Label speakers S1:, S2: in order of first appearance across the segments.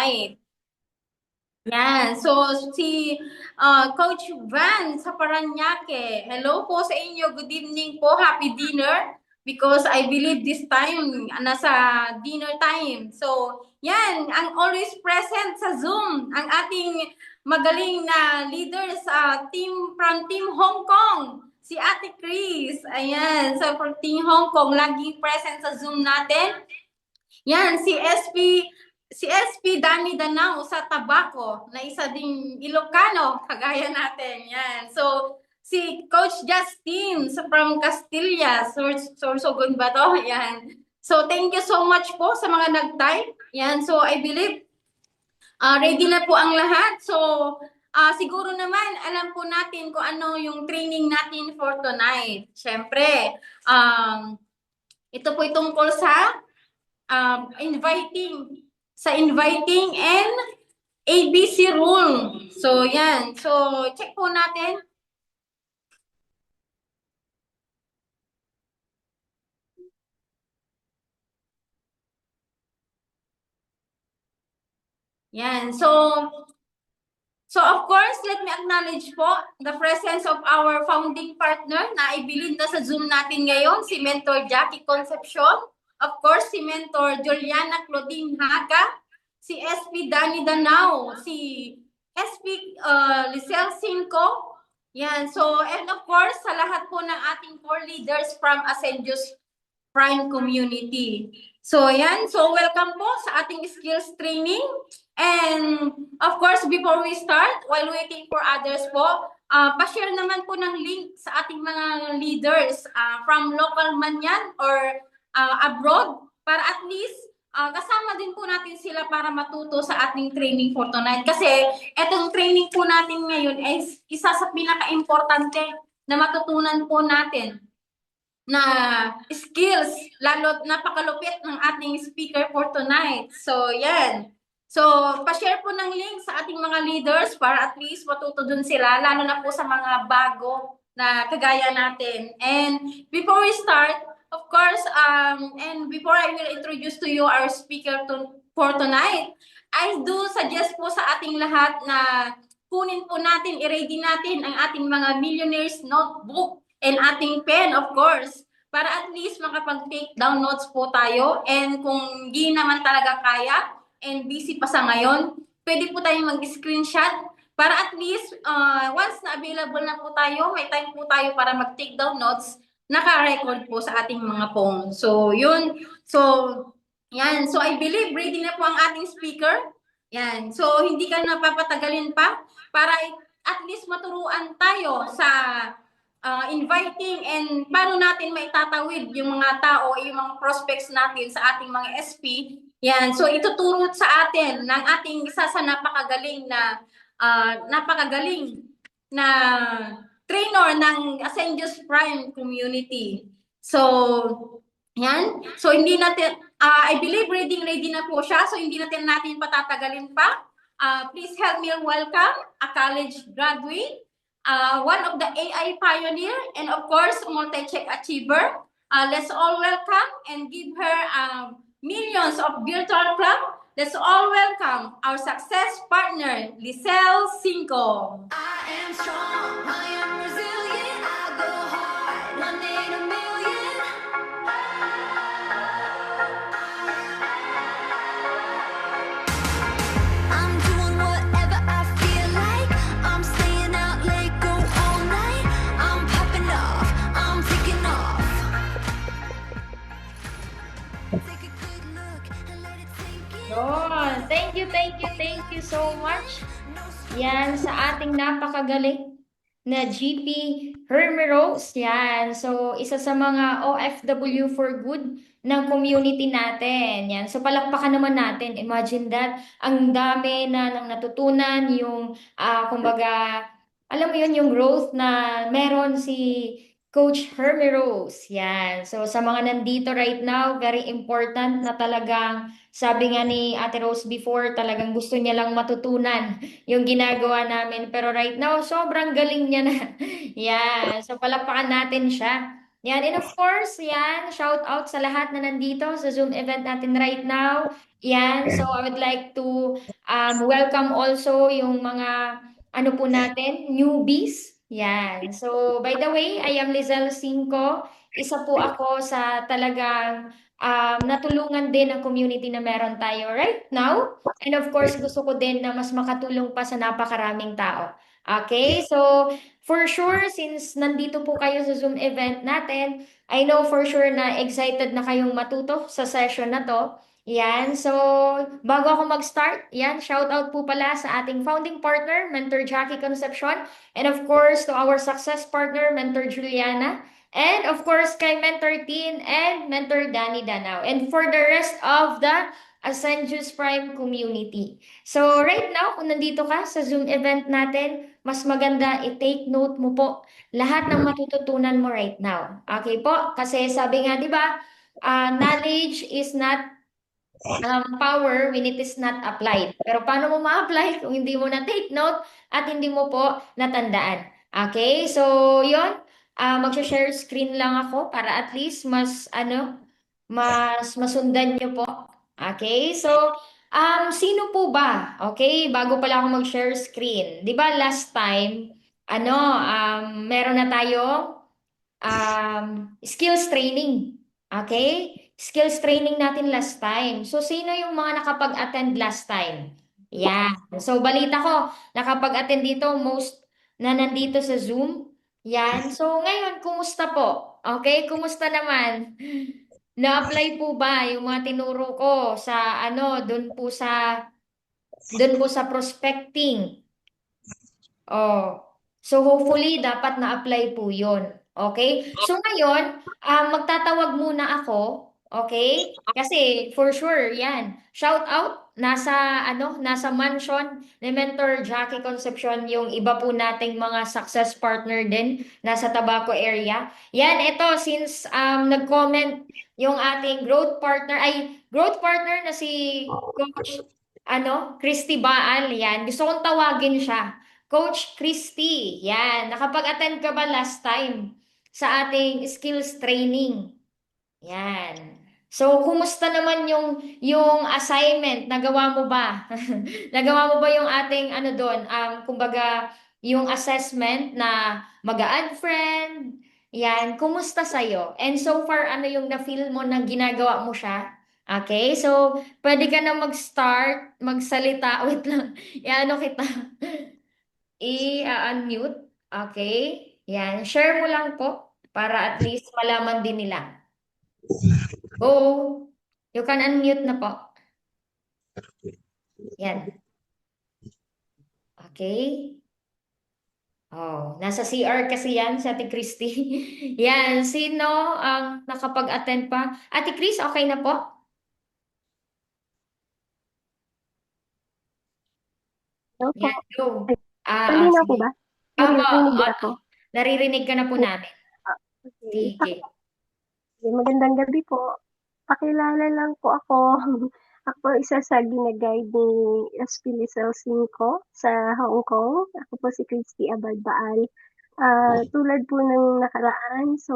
S1: Tonight. Yan. So, si Coach Van sa Paranaque. Hello po sa inyo. Good evening po. Happy dinner. Because I believe this time, nasa dinner time. So, yan. Ang always present sa Zoom. Ang ating magaling na leader sa from Team Hong Kong. Si Ate Chris. Ayan. So, from Team Hong Kong, laging present sa Zoom natin. Yan, si SP Danny Danao sa Tabaco, na isa ding Ilocano, kagaya natin. Yan. So, si Coach Justin from Castilla, Sorsogon ba to? Yan. So, thank you so much po sa mga nag-type. Yan. So, I believe ready na po ang lahat. So, siguro naman, alam po natin kung ano yung training natin for tonight. Siyempre, ito po tungkol sa inviting and ABC rule. So, yan. So, check po natin. Yan. So of course, let me acknowledge po the presence of our founding partner na ibilin na sa Zoom natin ngayon, si Mentor Jackie Concepcion. Of course, si Mentor Juliana Claudine Haga, si SP Danny Danao, si SP Lisel Cinco. Yan. So, and of course, sa lahat po ng ating core leaders from Ascendios Prime Community. So, yan. So, welcome po sa ating skills training. And, of course, before we start, while waiting for others po, pa-share naman po ng link sa ating mga leaders from local man yan or abroad para at least kasama din po natin sila para matuto sa ating training for tonight. Kasi etong training po natin ngayon ay isa sa pinaka-importante na matutunan po natin na skills, lalo napakalupit ng ating speaker for tonight. So, yan. So, pa-share po ng link sa ating mga leaders para at least matuto dun sila, lalo na po sa mga bago na kagaya natin. And before we start, of course, and before I will introduce to you our speaker for tonight, I do suggest po sa ating lahat na kunin po natin, i-ready natin ang ating mga millionaires notebook and ating pen, of course, para at least makapag-take down notes po tayo. And kung di naman talaga kaya, and busy pa sa ngayon, pwede po tayong mag-screenshot para at least once na available na po tayo, may time po tayo para mag-take down notes, naka-record po sa ating mga phone. So, yun. So, yan. So, I believe ready na po ang ating speaker. Yan. So, hindi ka napapatagalin pa para at least maturuan tayo sa inviting and paano natin maitatawid yung mga tao, yung mga prospects natin sa ating mga SP. Yan. So, ituturo sa atin ng ating isa sa napakagaling na trainer ng Ascendios Prime Community. So, yan. So, hindi natin, I believe ready na po siya. So, hindi natin patatagalin pa. Please help me welcome a college graduate, one of the AI pioneer, and of course, multi-check achiever. Let's all welcome and give her millions of virtual club. Let's all welcome our success partner, Lisel Cinco.
S2: I am strong, I am resilient, I go hard, one in a million. I'm doing whatever I feel like, I'm staying out late, go all night, I'm popping off, I'm taking off. Take a good look and let it sink in.
S3: Yun. Thank you so much. Yan, sa ating napakagaling na GP Hermeros. Yan. So, isa sa mga OFW for good ng community natin. Yan. So, palakpakan naman natin. Imagine that. Ang dami na nang natutunan yung, kumbaga, alam mo yun, yung growth na meron si Coach Hermeros. Yan. So, sa mga nandito right now, very important na talagang sabi nga ni Ate Rose before, talagang gusto niya lang matutunan yung ginagawa namin. Pero right now, sobrang galing niya na. Yeah. So, palakpakan natin siya. Yan, and of course, yan, shout out sa lahat na nandito sa Zoom event natin right now. Yan, so I would like to welcome also yung mga ano po natin, newbies. Yan. So, by the way, I am Lizelle Cinco. Isa po ako sa talagang natulungan din ng community na meron tayo right now. And of course, gusto ko din na mas makatulong pa sa napakaraming tao. Okay, so for sure, since nandito po kayo sa Zoom event natin, I know for sure na excited na kayong matuto sa session na to. Yan, so bago ako mag-start, yan, shout out po pala sa ating founding partner, Mentor Jackie Concepcion, and of course to our success partner, Mentor Juliana, and of course kay Mentor Tin and Mentor Danny Danao, and for the rest of the Ascendius Prime community. So right now, kung nandito ka sa Zoom event natin, mas maganda i-take note mo po lahat ng matututunan mo right now. Okay po? Kasi sabi nga, di ba, knowledge is not power when it is not applied. Pero paano mo ma-apply kung hindi mo na-take note at hindi mo po natandaan? Okay? So, yun. Mag-share screen lang ako para at least mas, mas masundan nyo po. Okay? So, sino po ba? Okay? Bago pala ako mag-share screen. Di ba last time, meron na tayo skills training. Okay? Skills training natin last time. So, sino yung mga nakapag-attend last time? Yan. So, balita ko, nakapag-attend dito, most na nandito sa Zoom. Yan. So, ngayon, kumusta po? Okay? Kumusta naman? Na-apply po ba yung mga tinuro ko sa doon po sa prospecting? Oh. So hopefully dapat na-apply po 'yon. Okay? So ngayon, magtatawag muna ako, okay? Kasi for sure 'yan. Shout out nasa mansion ni Mentor Jackie Concepcion yung iba po nating mga success partner din nasa Tabaco area. Yan, ito since nag-comment yung ating growth partner na si Coach Christy Baal, yan. Gusto kong tawagin siya. Coach Christy, yan. Nakapag-attend ka ba last time sa ating skills training? Yan. So, kumusta naman yung assignment? Nagawa mo ba? Nagawa mo ba yung ating doon? Kumbaga, yung assessment na mag-a-add friend? Yan. Kumusta sa'yo? And so far, ano yung na-feel mo na ginagawa mo siya? Okay, so pwede ka na mag-start, magsalita. Wait lang. Kita. I-unmute. Okay? Yan. Share mo lang po para at least malaman din nila. Go. You can unmute na po. Yan. Okay. Oh, nasa CR kasi yan si Ate Christy. Yan. Sino ang nakapag-attend pa? Ate Chris, okay na po?
S4: Opo.
S3: Yan. Go.
S4: Malinaw po
S3: Sige.
S4: ba?
S3: Opo.
S4: Naririnig ba ako?
S3: Naririnig ka na po namin.
S4: Okay.
S3: Sige.
S4: Magandang gabi po. Pakilala lang po ako. Ako isa sa gina-guide ni Espilical 5 sa Hong Kong. Ako po si Christy Abad Baal. Tulad po ng nakaraan, so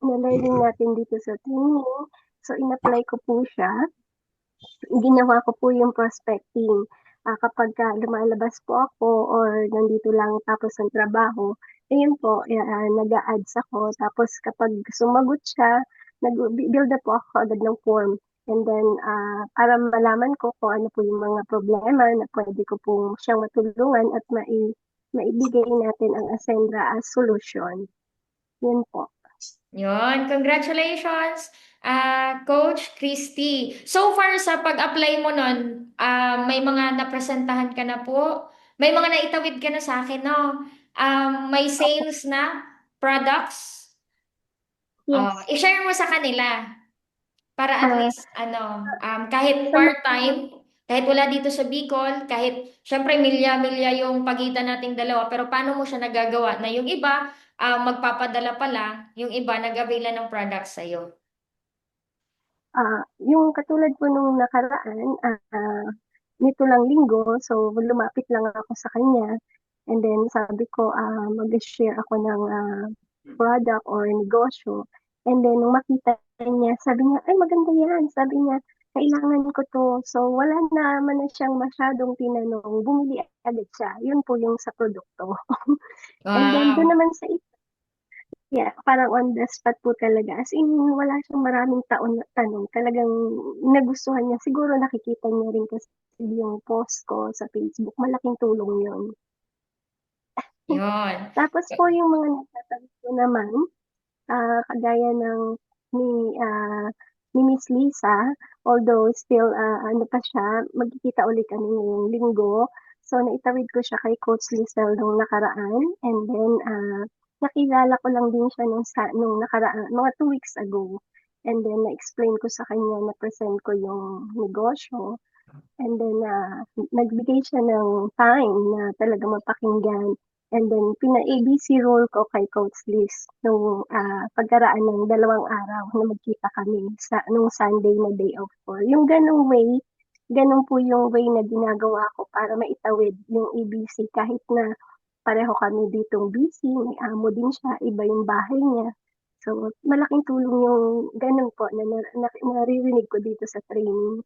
S4: na-learning natin dito sa training. So in-apply ko po siya. Ginawa ko po yung prospecting. Kapag lumalabas po ako or nandito lang tapos ng trabaho, ayun po, nag-a-ads ako. Tapos kapag sumagot siya, nag-build up po ako agad ng form. And then, para malaman ko kung ano po yung mga problema na pwede ko po siyang matulungan at maibigay natin ang Ascendra as solution. Yun po.
S3: Yun, congratulations, Coach Christy. So far sa pag-apply mo nun, may mga napresentahan ka na po. May mga naitawid ka na sa akin, no? May sales na products.
S4: Yes.
S3: I-share mo sa kanila para at least, kahit part-time, kahit wala dito sa Bicol, kahit syempre milya-milya yung pagitan nating dalawa, pero paano mo siya nagagawa na yung iba, magpapadala pa lang, yung iba nag-avail ng products sa'yo.
S4: Yung katulad po nung nakaraan, nito lang linggo, so lumapit lang ako sa kanya. And then sabi ko, mag-share ako ng product or negosyo. And then, nung makita niya, sabi niya, ay maganda yan. Sabi niya, kailangan ko to. So, wala naman na siyang masyadong tinanong. Bumili agad siya. Yun po yung sa produkto. And then, doon
S3: Wow.
S4: naman sa yeah, parang on the spot po talaga. As in, wala siyang maraming taon na tanong. Talagang nagustuhan niya. Siguro nakikita niya rin kasi yung post ko sa Facebook. Malaking tulong yun.
S3: Yun.
S4: Tapos po yung mga nagtatanong ko naman, kagaya ng ni, ah, ni Miss Lisa, although still, ano pa siya, magkikita ulit kami ngayong linggo. So, naitawid ko siya kay Coach Lisel nung nakaraan. And then, nakilala ko lang din siya nung nakaraan, mga 2 weeks ago. And then, na-explain ko sa kanya, na-present ko yung negosyo. And then, nagbigay siya ng time na talaga mapakinggan. And then, pina-ABC role ko kay Coach Liz nung pagkaraan ng 2 araw na magkita kami nung Sunday na day off ko. Yung ganun po yung way na ginagawa ko para maitawid yung ABC kahit na pareho kami ditong busy, may amo din siya, iba yung bahay niya. So, malaking tulong yung ganun po na naririnig ko dito sa training.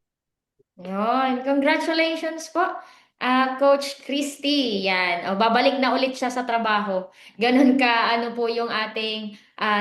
S3: Yun. Congratulations po, Coach Christy. Yan. O, babalik na ulit siya sa trabaho. Ganun ka, ano po yung ating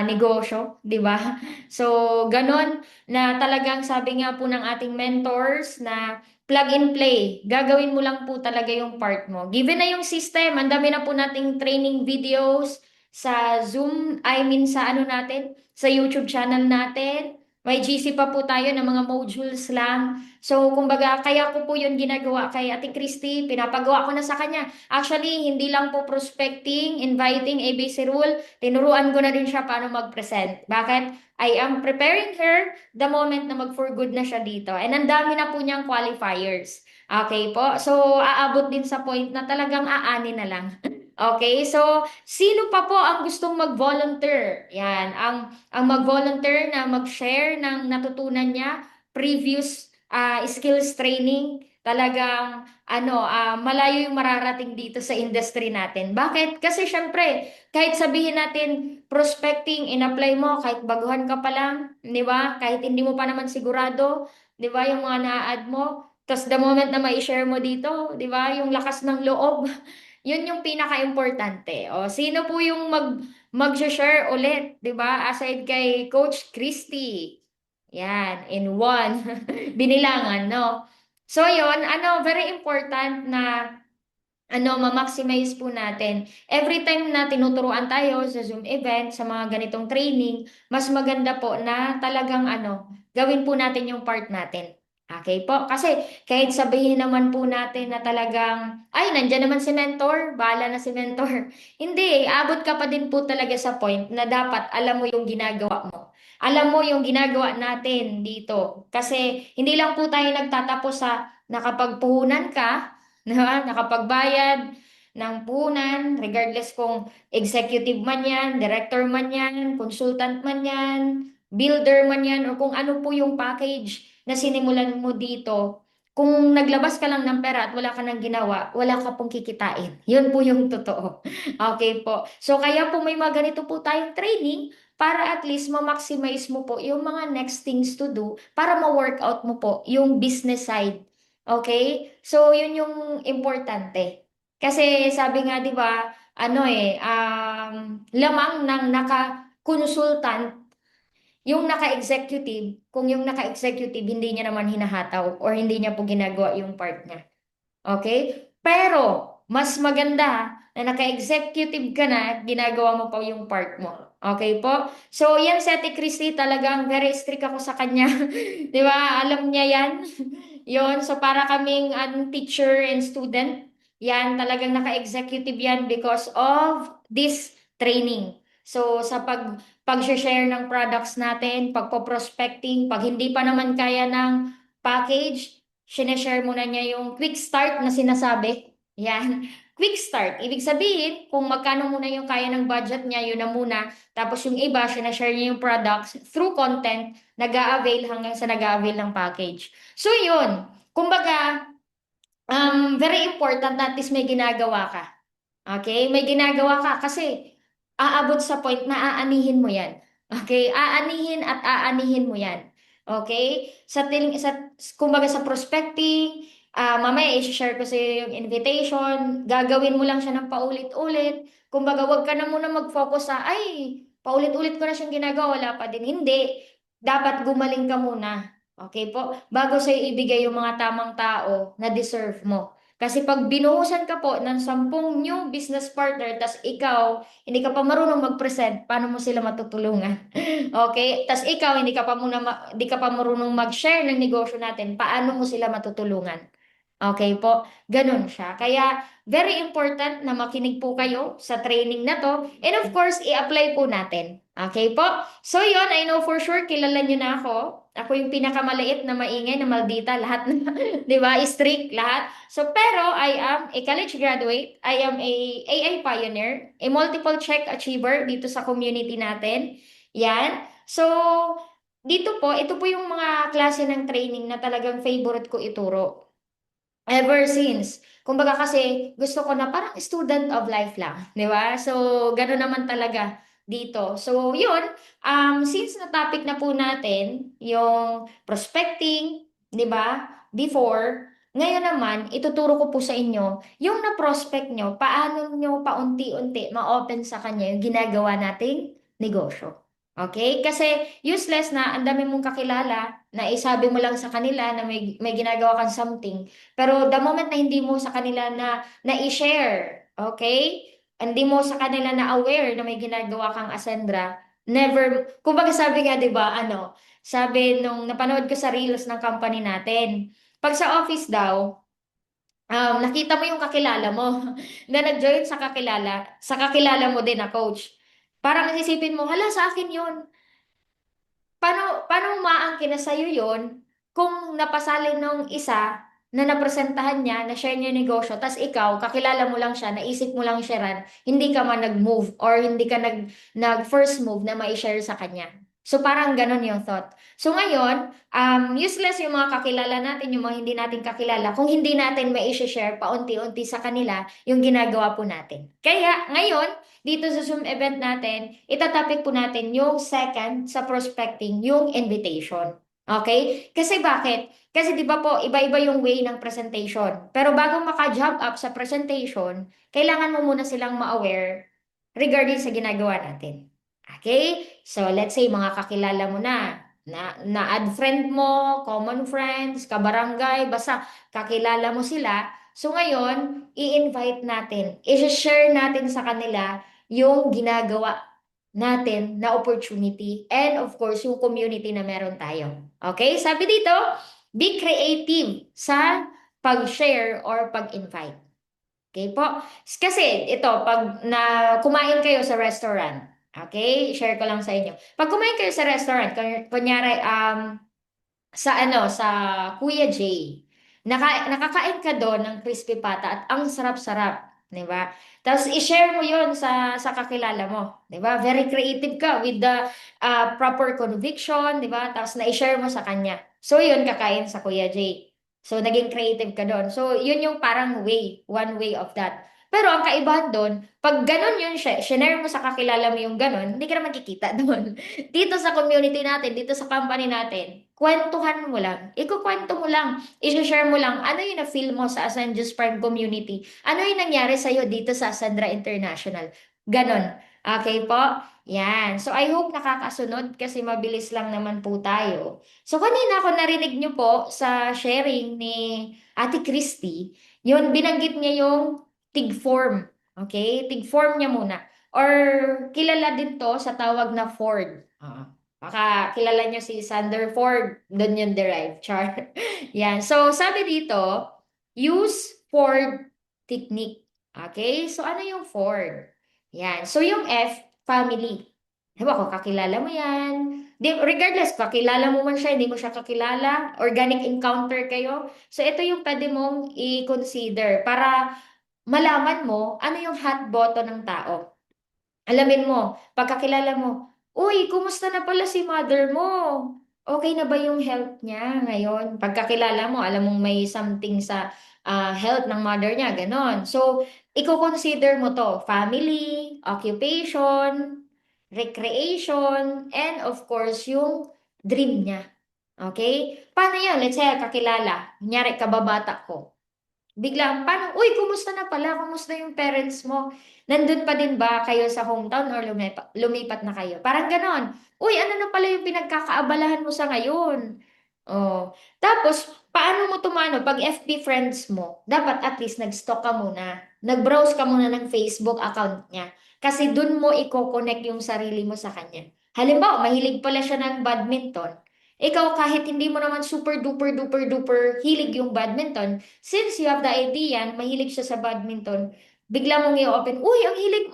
S3: negosyo, di ba? So, ganun na talagang sabi nga po ng ating mentors na plug and play. Gagawin mo lang po talaga yung part mo. Given na yung system, ang dami na po nating training videos sa Zoom, I mean sa ano natin, sa YouTube channel natin. May GC pa po tayo ng mga modules lang. So, kumbaga, kaya ko po yun ginagawa kay Ate Christy, pinapagawa ko na sa kanya. Actually, hindi lang po prospecting, inviting, ABC rule, tinuruan ko na rin siya paano mag-present. Bakit? I am preparing her the moment na mag-for good na siya dito. And ang dami na po niyang qualifiers. Okay po? So, aabot din sa point na talagang aani na lang. Okay, so sino pa po ang gustong mag-volunteer? Yan, ang mag-volunteer na mag-share ng natutunan niya, previous skills training, talagang malayo yung mararating dito sa industry natin. Bakit? Kasi syempre, kahit sabihin natin prospecting, in-apply mo kahit baguhan ka pa lang, di ba? Kahit hindi mo pa naman sigurado, di ba, yung mga na-add mo, tapos the moment na ma-share mo dito, di ba, yung lakas ng loob, yun yung pinaka-importante. O, sino po yung mag-share ulit, 'di ba? Aside kay Coach Christy. Yan, in one. Binilangan, no? So, yun, very important na ma-maximize po natin. Every time na tinuturuan tayo sa Zoom event, sa mga ganitong training, mas maganda po na talagang gawin po natin yung part natin. Okay po? Kasi kahit sabihin naman po natin na talagang, ay, nandyan naman si mentor, bahala na si mentor. Hindi, abot ka pa din po talaga sa point na dapat alam mo yung ginagawa mo. Alam mo yung ginagawa natin dito. Kasi hindi lang po tayo nagtatapos sa nakapagpuhunan ka, nakapagbayad ng puhunan, regardless kung executive man yan, director man yan, consultant man yan, builder man yan, or kung ano po yung package na sinimulan mo dito. Kung naglabas ka lang ng pera at wala ka nang ginawa, wala ka pong kikitain. Yun po yung totoo. Okay po. So kaya po may mga ganito po tayong training para at least ma-maximize mo po yung mga next things to do para ma-workout mo po yung business side. Okay? So, yun yung importante. Kasi sabi nga, di ba, lamang ng naka-consultant, yung naka-executive, kung yung naka-executive hindi niya naman hinahataw or hindi niya po ginagawa yung part niya. Okay? Pero, mas maganda na naka-executive ka na, ginagawa mo pa yung part mo. Okay po? So, yan si Ate Christy, talagang very strict ako sa kanya. Di ba? Alam niya yan. Yon, so para kaming teacher and student, yan, talagang naka-executive yan because of this training. So, sa pag-share ng products natin, pagpo-prospecting, pag hindi pa naman kaya ng package, sineshare muna niya yung quick start na sinasabi. Yan. Quick start. Ibig sabihin, kung magkano muna yung kaya ng budget niya, yun na muna. Tapos yung iba, sinashare niya yung products through content, nag-a-avail hanggang sa nag-a-avail ng package. So yun. Kumbaga, very important na at least may ginagawa ka. Okay? May ginagawa ka kasi aabot sa point na aanihin mo yan. Okay? Aanihin at aanihin mo yan. Okay? Kumbaga sa prospecting, mamaya i-share ko sa iyo yung invitation, gagawin mo lang siya ng paulit-ulit. Kumbaga, wag ka na muna mag-focus sa, ay, paulit-ulit ko na siyang ginagawa, wala pa din. Hindi. Dapat gumaling ka muna. Okay po? Bago sa'yo ibigay yung mga tamang tao na deserve mo. Kasi pag binuhusan ka po ng 10 new business partner, tas ikaw, hindi ka pa marunong mag-present, paano mo sila matutulungan? Okay? Tas ikaw, hindi ka pa marunong mag-share ng negosyo natin, paano mo sila matutulungan? Okay po? Ganun siya. Kaya, very important na makinig po kayo sa training na to. And of course, i-apply po natin. Okay po? So yun, I know for sure, kilala nyo na ako. Ako yung pinakamaliit na maingay na maldita, lahat na, di ba? Strict, lahat. So, pero I am a college graduate. I am a AI pioneer, a multiple check achiever dito sa community natin. Yan. So, ito po yung mga klase ng training na talagang favorite ko ituro. Ever since. Kumbaga kasi gusto ko na parang student of life lang, di ba? So, gano'n naman talaga dito. So, yun, since na topic na po natin yung prospecting, di ba? Before, ngayon naman, ituturo ko po sa inyo yung na-prospect nyo, paano nyo paunti-unti ma-open sa kanya yung ginagawa nating negosyo. Okay? Kasi useless na ang dami mong kakilala na isabi mo lang sa kanila na may ginagawa kang something. Pero the moment na hindi mo sa kanila na i-share, okay? Hindi mo sa kanila na aware na may ginagawa kang Ascendra, never, kumbaga sabi nga, 'di ba, sabi nung napanood ko sa reels ng company natin, pag sa office daw, nakita mo yung kakilala mo na nag-join sa kakilala mo din na coach. Parang isisipin mo, hala, sa akin 'yun. Paano umaangkin na sa'yo yun kung napasali nung isa na napresentahan niya, na-share niya yung negosyo, tas ikaw, kakilala mo lang siya, naisip mo lang sharean, hindi ka man nag-move or hindi ka nag-first move na ma-share sa kanya. So parang ganon yung thought. So ngayon, useless yung mga kakilala natin, yung mga hindi natin kakilala, kung hindi natin ma-share paunti-unti sa kanila yung ginagawa po natin. Kaya ngayon, dito sa Zoom event natin, itatopic po natin yung second sa prospecting, yung invitation. Okay? Kasi bakit? Kasi di ba po, iba-iba yung way ng presentation. Pero bago maka-jump up sa presentation, kailangan mo muna silang ma-aware regarding sa ginagawa natin. Okay? So, let's say, mga kakilala mo na-add friend mo, common friends, kabarangay, basta kakilala mo sila. So, ngayon, i-invite natin, i-share natin sa kanila yung ginagawa natin na opportunity and of course yung community na meron tayo. Okay? Sabi dito, be creative sa pag-share or pag-invite. Okay po? Kasi ito, pag kumain kayo sa restaurant, okay? Share ko lang sa inyo. Pag kumain kayo sa restaurant, kunyari, sa Kuya J, nakakain ka doon ng crispy pata at ang sarap-sarap, 'di ba? Tapos i-share mo 'yon sa kakilala mo, 'di ba? Very creative ka with the proper conviction, 'di ba? Tapos na-share mo sa kanya. So 'yun, kakain sa Kuya J. So naging creative ka doon. So 'yun yung parang one way of that. Pero ang kaibahan doon, pag ganun yun, share mo sa kakilala mo yung ganun, hindi ka naman kikita doon. Dito sa community natin, dito sa company natin, kwentuhan mo lang. Ikukwento mo lang. I-share mo lang. Ano yung na-feel mo sa Ascendius Prime community? Ano yung nangyari sa'yo dito sa Sandra International? Ganon. Okay po? Yan. So, I hope nakakasunod kasi mabilis lang naman po tayo. So, kanina ako narinig nyo po sa sharing ni Ate Christy, yun, binanggit niya yung TIG form. Okay? TIG form niya muna. Or kilala din to sa tawag na Ford. Baka kilala nyo si Sander Ford, doon yung derived chart. Yan. So, sabi dito, use Ford technique. Okay? So, ano yung Ford? Yan. So, yung F, family. Diba, kung kakilala mo yan. Regardless, kakilala mo man siya, hindi mo siya kakilala, organic encounter kayo. So, ito yung pwede mong i-consider para malaman mo ano yung hot button ng tao. Alamin mo, pagkakilala mo, uy, kumusta na pala si mother mo? Okay na ba yung health niya ngayon? Pagkakilala mo, alam mong may something sa health ng mother niya, ganon. So, i-consider mo to, family, occupation, recreation, and of course, yung dream niya. Okay? Paano yun? Let's say, kakilala. Kunyari, kababata ko. Biglang, paano, uy, kumusta na pala? Kumusta yung parents mo? Nandun pa din ba kayo sa hometown or lumipat na kayo? Parang ganon. Uy, ano na pala yung pinagkakaabalahan mo sa ngayon? Oh. Tapos, paano mo tumano? Pag FB friends mo, dapat at least nag-stalk ka muna. Nag-browse ka muna ng Facebook account niya. Kasi dun mo i-connect yung sarili mo sa kanya. Halimbawa, mahilig pala siya ng badminton. Ikaw, kahit hindi mo naman super duper duper duper hilig yung badminton, since you have the idea na mahilig siya sa badminton, bigla mong i-open, uy,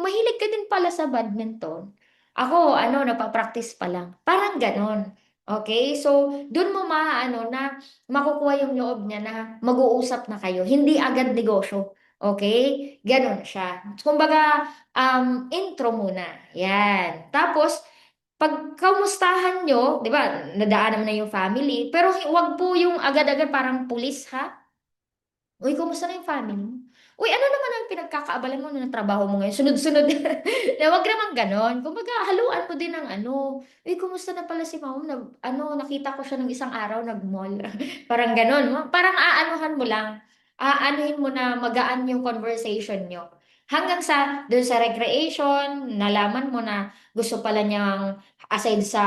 S3: mahilig ka din pala sa badminton. Ako, napapractice pa lang. Parang ganon. Okay? So, dun mo na makukuha yung loob niya na mag-uusap na kayo. Hindi agad negosyo. Okay? Ganon siya. Kumbaga, intro muna. Yan. Tapos, pag kamustahan nyo, di ba, nadaanan mo na yung family, pero wag po yung agad-agad parang pulis, ha? Uy, kumusta na yung family mo? Uy, ano naman ang pinagkakaabalan mo ng trabaho mo ngayon? Sunod-sunod. Na wag naman ganon. Kumbaga, haluan mo din ng Uy, kumusta na pala si mama? Nakita ko siya ng isang araw, nag-mall. Parang ganon. Parang aanuhan mo lang. Aanuhin mo na magaan yung conversation nyo. Hanggang sa, dun sa recreation, nalaman mo na gusto pala niyang, aside sa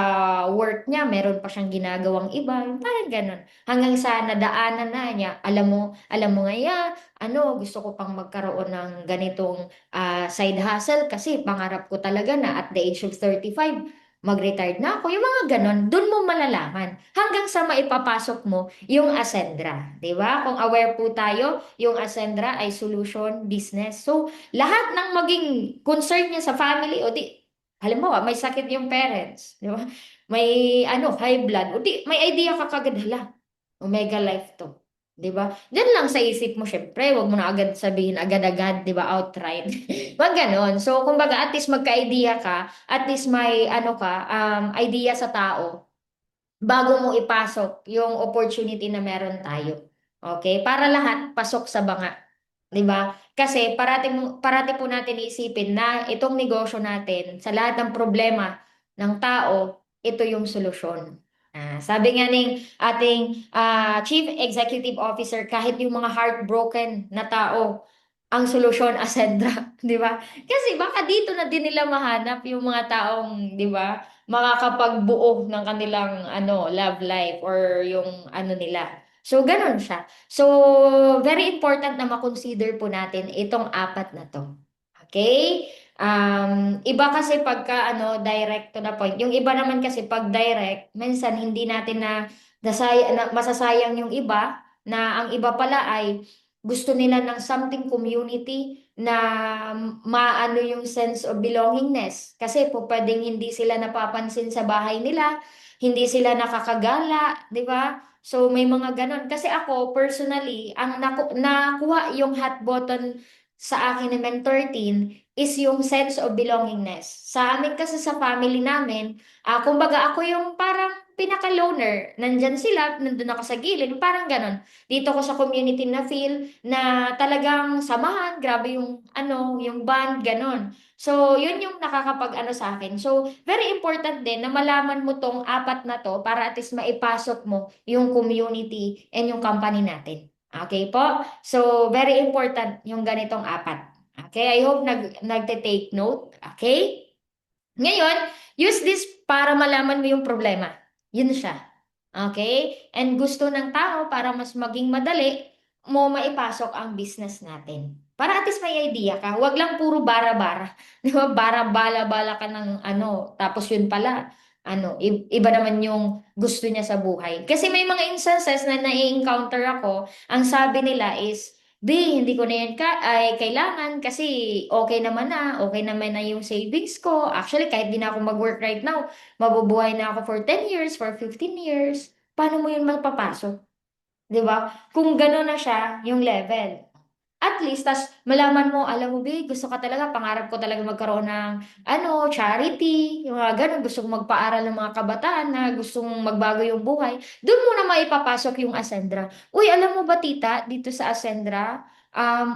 S3: work niya, meron pa siyang ginagawang iba. Parang ganon. Hanggang sa nadaanan na niya, alam mo nga yan, gusto ko pang magkaroon ng ganitong side hustle kasi pangarap ko talaga na at the age of 35, mag-retired na ako. Yung mga ganon, dun mo malalaman. Hanggang sa maipapasok mo yung Ascendra. Di ba? Kung aware po tayo, yung Ascendra ay solution business. So, lahat ng maging concern niya sa family, o di, halimbawa, may sakit yung parents. Di ba? May high blood. O di, may idea ka kagad, hala, Omega Life to. 'Di ba? Diyan lang sa isip mo, syempre, wag mo na agad sabihin agad-agad, 'di ba, outright. Wag ganon. So, kumbaga, at least magka-idea ka, at least may idea sa tao bago mo ipasok yung opportunity na meron tayo. Okay? Para lahat pasok sa banga. 'Di ba? Kasi parati po natin iisipin na itong negosyo natin, sa lahat ng problema ng tao, ito yung solusyon. Sabi nga ng ating Chief Executive Officer, kahit yung mga heartbroken na tao, ang solusyon Ascendra, 'di ba? Kasi baka dito na din nila mahanap yung mga taong, 'di ba, makakapagbuo ng kanilang love life or yung nila. So, ganun siya. So, very important na makonsider po natin itong apat na to. Okay? Iba kasi pagka direct to the point. Yung iba naman kasi pag direct, minsan hindi natin masasayang yung iba, na ang iba pala ay gusto nila ng something community na maano yung sense of belongingness. Kasi po pwedeng hindi sila napapansin sa bahay nila, hindi sila nakakagala, di ba? So, may mga ganon. Kasi ako, personally, ang nakuha yung hot button sa akin ni Mentor Teen is yung sense of belongingness. Sa amin kasi sa family namin, kumbaga ako yung parang pinaka-loner. Nandyan sila, nandun ako sa gilid, parang ganon. Dito ko sa community na feel na talagang samahan, grabe yung band, ganon. So, yun yung nakakapag sa akin. So, very important din na malaman mo tong apat na to para at least maipasok mo yung community and yung company natin. Okay po? So, very important yung ganitong apat. Okay? I hope nagte-take note. Okay? Ngayon, use this para malaman mo yung problema. Yun siya. Okay? And gusto ng tao para mas maging madali mo maipasok ang business natin. Para at least may idea ka. Huwag lang puro bara-bara. Di ba? Bara-bala-bala ka ng tapos yun pala, iba naman yung gusto niya sa buhay. Kasi may mga instances na nai-encounter ako, ang sabi nila is, B, hindi ko na yan ay kailangan kasi okay naman na yung savings ko. Actually, kahit di na ako mag-work right now, mabubuhay na ako for 10 years, for 15 years. Paano mo yun magpapasok? 'Di ba? Kung gano'n na siya, yung level. At least, tas malaman mo, alam mo, be, gusto ka talaga, pangarap ko talaga magkaroon ng, charity, yung mga ganun, gusto kong magpaaral ng mga kabataan na gustong magbago yung buhay. Doon mo na maipapasok yung Ascendra. Uy, alam mo ba, tita, dito sa Ascendra,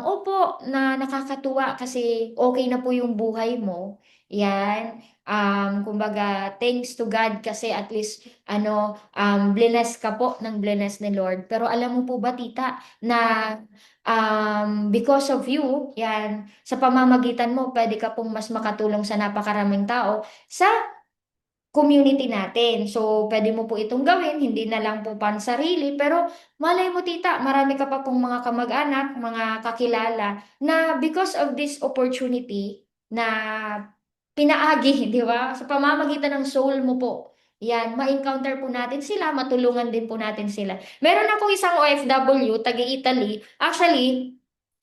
S3: opo, na nakakatuwa kasi okay na po yung buhay mo. Yan. Kumbaga, thanks to God kasi at least, blessed ka po ng blessed ni Lord. Pero alam mo po ba, tita, na because of you, yan, sa pamamagitan mo, pwede ka pong mas makatulong sa napakaraming tao sa community natin. So, pwede mo po itong gawin, hindi na lang po pansarili, pero malay mo tita, marami ka pa pong mga kamag-anak, mga kakilala, na because of this opportunity na pinaagi, di ba? Sa pamamagitan ng soul mo po, yan, ma-encounter po natin sila, matulungan din po natin sila. Meron akong isang OFW, taga-Italy, actually,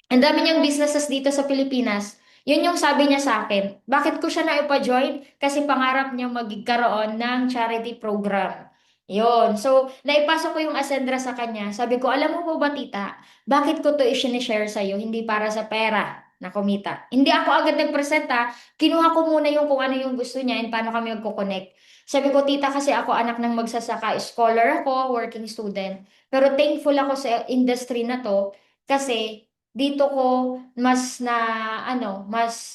S3: ang dami niyang businesses dito sa Pilipinas. Yun yung sabi niya sa akin. Bakit ko siya na-join? Kasi pangarap niya magkaroon ng charity program. Yun. So, naipasok ko yung Ascendra sa kanya. Sabi ko, alam mo po ba, tita, bakit ko to i-share sa'yo? Hindi para sa pera na kumita. Hindi ako agad nagpresenta. Kinuha ko muna yung kung ano yung gusto niya and paano kami magkoconnect. Sabi ko, tita, kasi ako anak ng magsasaka. Scholar ako, working student. Pero thankful ako sa industry na to kasi dito ko mas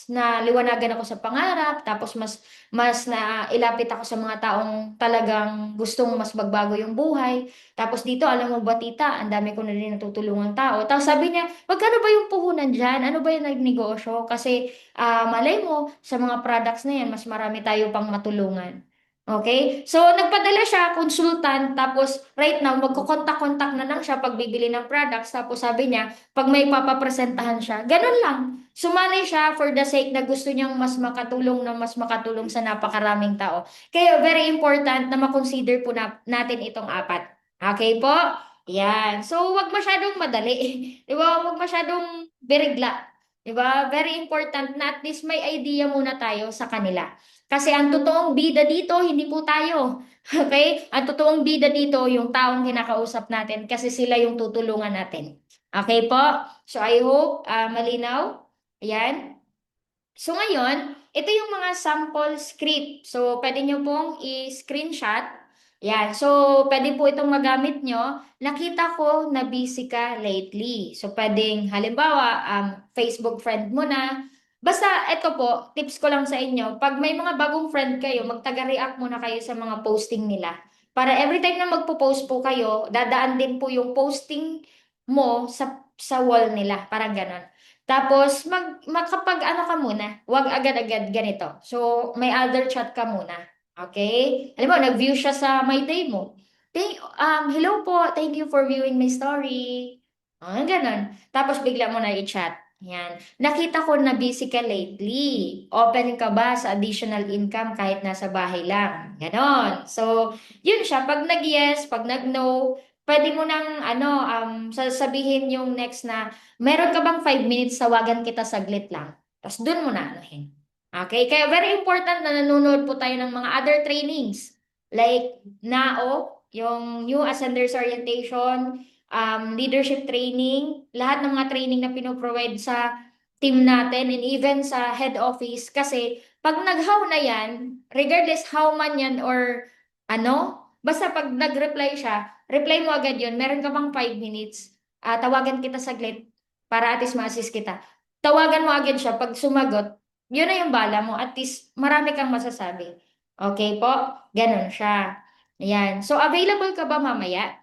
S3: naliwanagan ako sa pangarap, tapos mas na ilapit ako sa mga taong talagang gustong mas magbago yung buhay. Tapos dito, alam mo ba tita, ang dami ko na rin natutulungan tao. Tapos sabi niya, magkano ba yung puhunan dyan? Ano ba yung nagnegosyo? Kasi malay mo, sa mga products na yan, mas marami tayo pang matulungan. Okay? So, nagpadala siya, consultant, tapos right now, magkukontak-kontak na lang siya pag bibili ng products. Tapos sabi niya, pag may papapresentahan siya, ganun lang. Sumali siya for the sake na gusto niyang mas makatulong sa napakaraming tao. Kaya very important na makonsider po natin itong apat. Okay po? Yan. So, wag masyadong madali. Di ba? Wag masyadong berigla. Di ba? Very important na at least may idea muna tayo sa kanila. Kasi ang totoong bida dito, hindi po tayo. Okay? Ang totoong bida dito, yung taong kinakausap natin kasi sila yung tutulungan natin. Okay po? So I hope malinaw. Ayan. So ngayon, ito yung mga sample script. So pwede nyo pong i-screenshot. Yan. So pwede po itong magamit nyo. Nakita ko na busy ka lately. So pwedeng halimbawa, Facebook friend mo na. Basta ito po, tips ko lang sa inyo. Pag may mga bagong friend kayo, magtaga-react muna kayo sa mga posting nila. Para every time na magpo-post po kayo, dadaan din po yung posting mo sa wall nila. Parang ganon. Tapos, makapag ano ka muna, wag agad-agad ganito. So, may other chat ka muna. Okay? Alam mo, nag-view siya sa My Day mo. Hello po, thank you for viewing my story. Ganon. Tapos, bigla mo na i-chat. Yan. Nakita ko na busy ka lately. Open ka ba sa additional income kahit nasa bahay lang? Ganon. So, yun siya. Pag nag-yes, pag nag-no, pwede mo nang sasabihin yung next na meron ka bang 5 minutes, tawagan kita saglit lang. Tapos dun mo na anuhin. Okay? Kaya very important na nanonood po tayo ng mga other trainings. Like NAO, yung New Ascenders Orientation, leadership training, lahat ng mga training na pinoprovide sa team natin and even sa head office. Kasi pag nag-how na yan, regardless how man yan or basta pag nag-reply siya, reply mo agad yun. Meron ka bang 5 minutes? Tawagan kita saglit para at least ma-assist kita. Tawagan mo agad siya. Pag sumagot, yun na yung bala mo. At least marami kang masasabi. Okay po? Ganon siya. Ayan. So, available ka ba mamaya?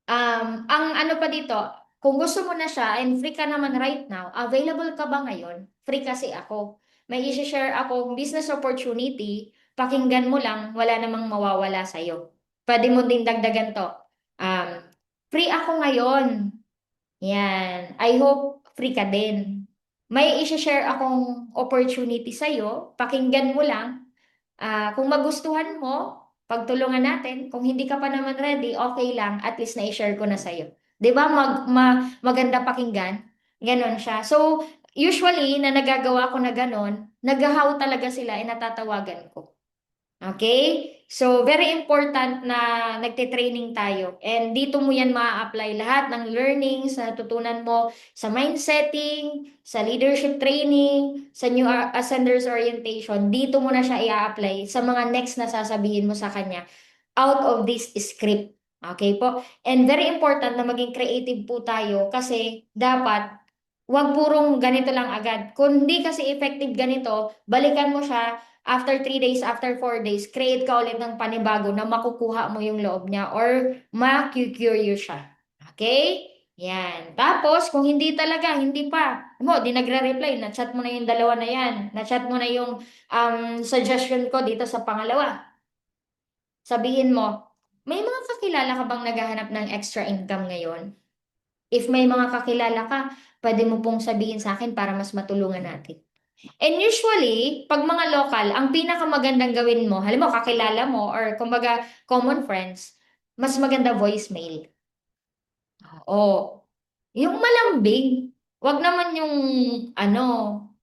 S3: Ang ano pa dito, kung gusto mo na siya and free ka naman right now, available ka ba ngayon? Free kasi ako. May i-share akong business opportunity. Pakinggan mo lang, wala namang mawawala sa'yo. Pwede mo din dagdagan to. Free ako ngayon. Yan. I hope free ka din. May i-share akong opportunity sa'yo. Pakinggan mo lang. Kung magustuhan mo, pagtulungan natin. Kung hindi ka pa naman ready, okay lang. At least na-share ko na sa'yo. 'Di ba? Maganda pakinggan. Ganon siya. So, usually, na nagagawa ko na ganon, naghahaw talaga sila, natatawagan ko. Okay? So, very important na nagte-training tayo. And dito mo yan ma-apply lahat ng learnings na natutunan mo sa mindsetting, sa leadership training, sa new ascenders orientation. Dito mo na siya i-apply sa mga next na sasabihin mo sa kanya out of this script. Okay po? And very important na maging creative po tayo kasi dapat wag purong ganito lang agad. Kung hindi kasi effective ganito, balikan mo siya after 3 days, after 4 days, create ka ulit ng panibago na makukuha mo yung loob niya or ma-curious siya. Okay? Yan. Tapos, kung hindi talaga, hindi pa. Mo, di nagre-reply, na-chat mo na yung dalawa na yan. Na-chat mo na yung suggestion ko dito sa pangalawa. Sabihin mo, may mga kakilala ka bang naghahanap ng extra income ngayon? If may mga kakilala ka, pwede mo pong sabihin sa akin para mas matulungan natin. And usually, pag mga local, ang pinakamagandang gawin mo, halimbawa kakilala mo or kumbaga common friends, mas maganda voicemail. Oo. Yung malambing. Wag naman yung ano,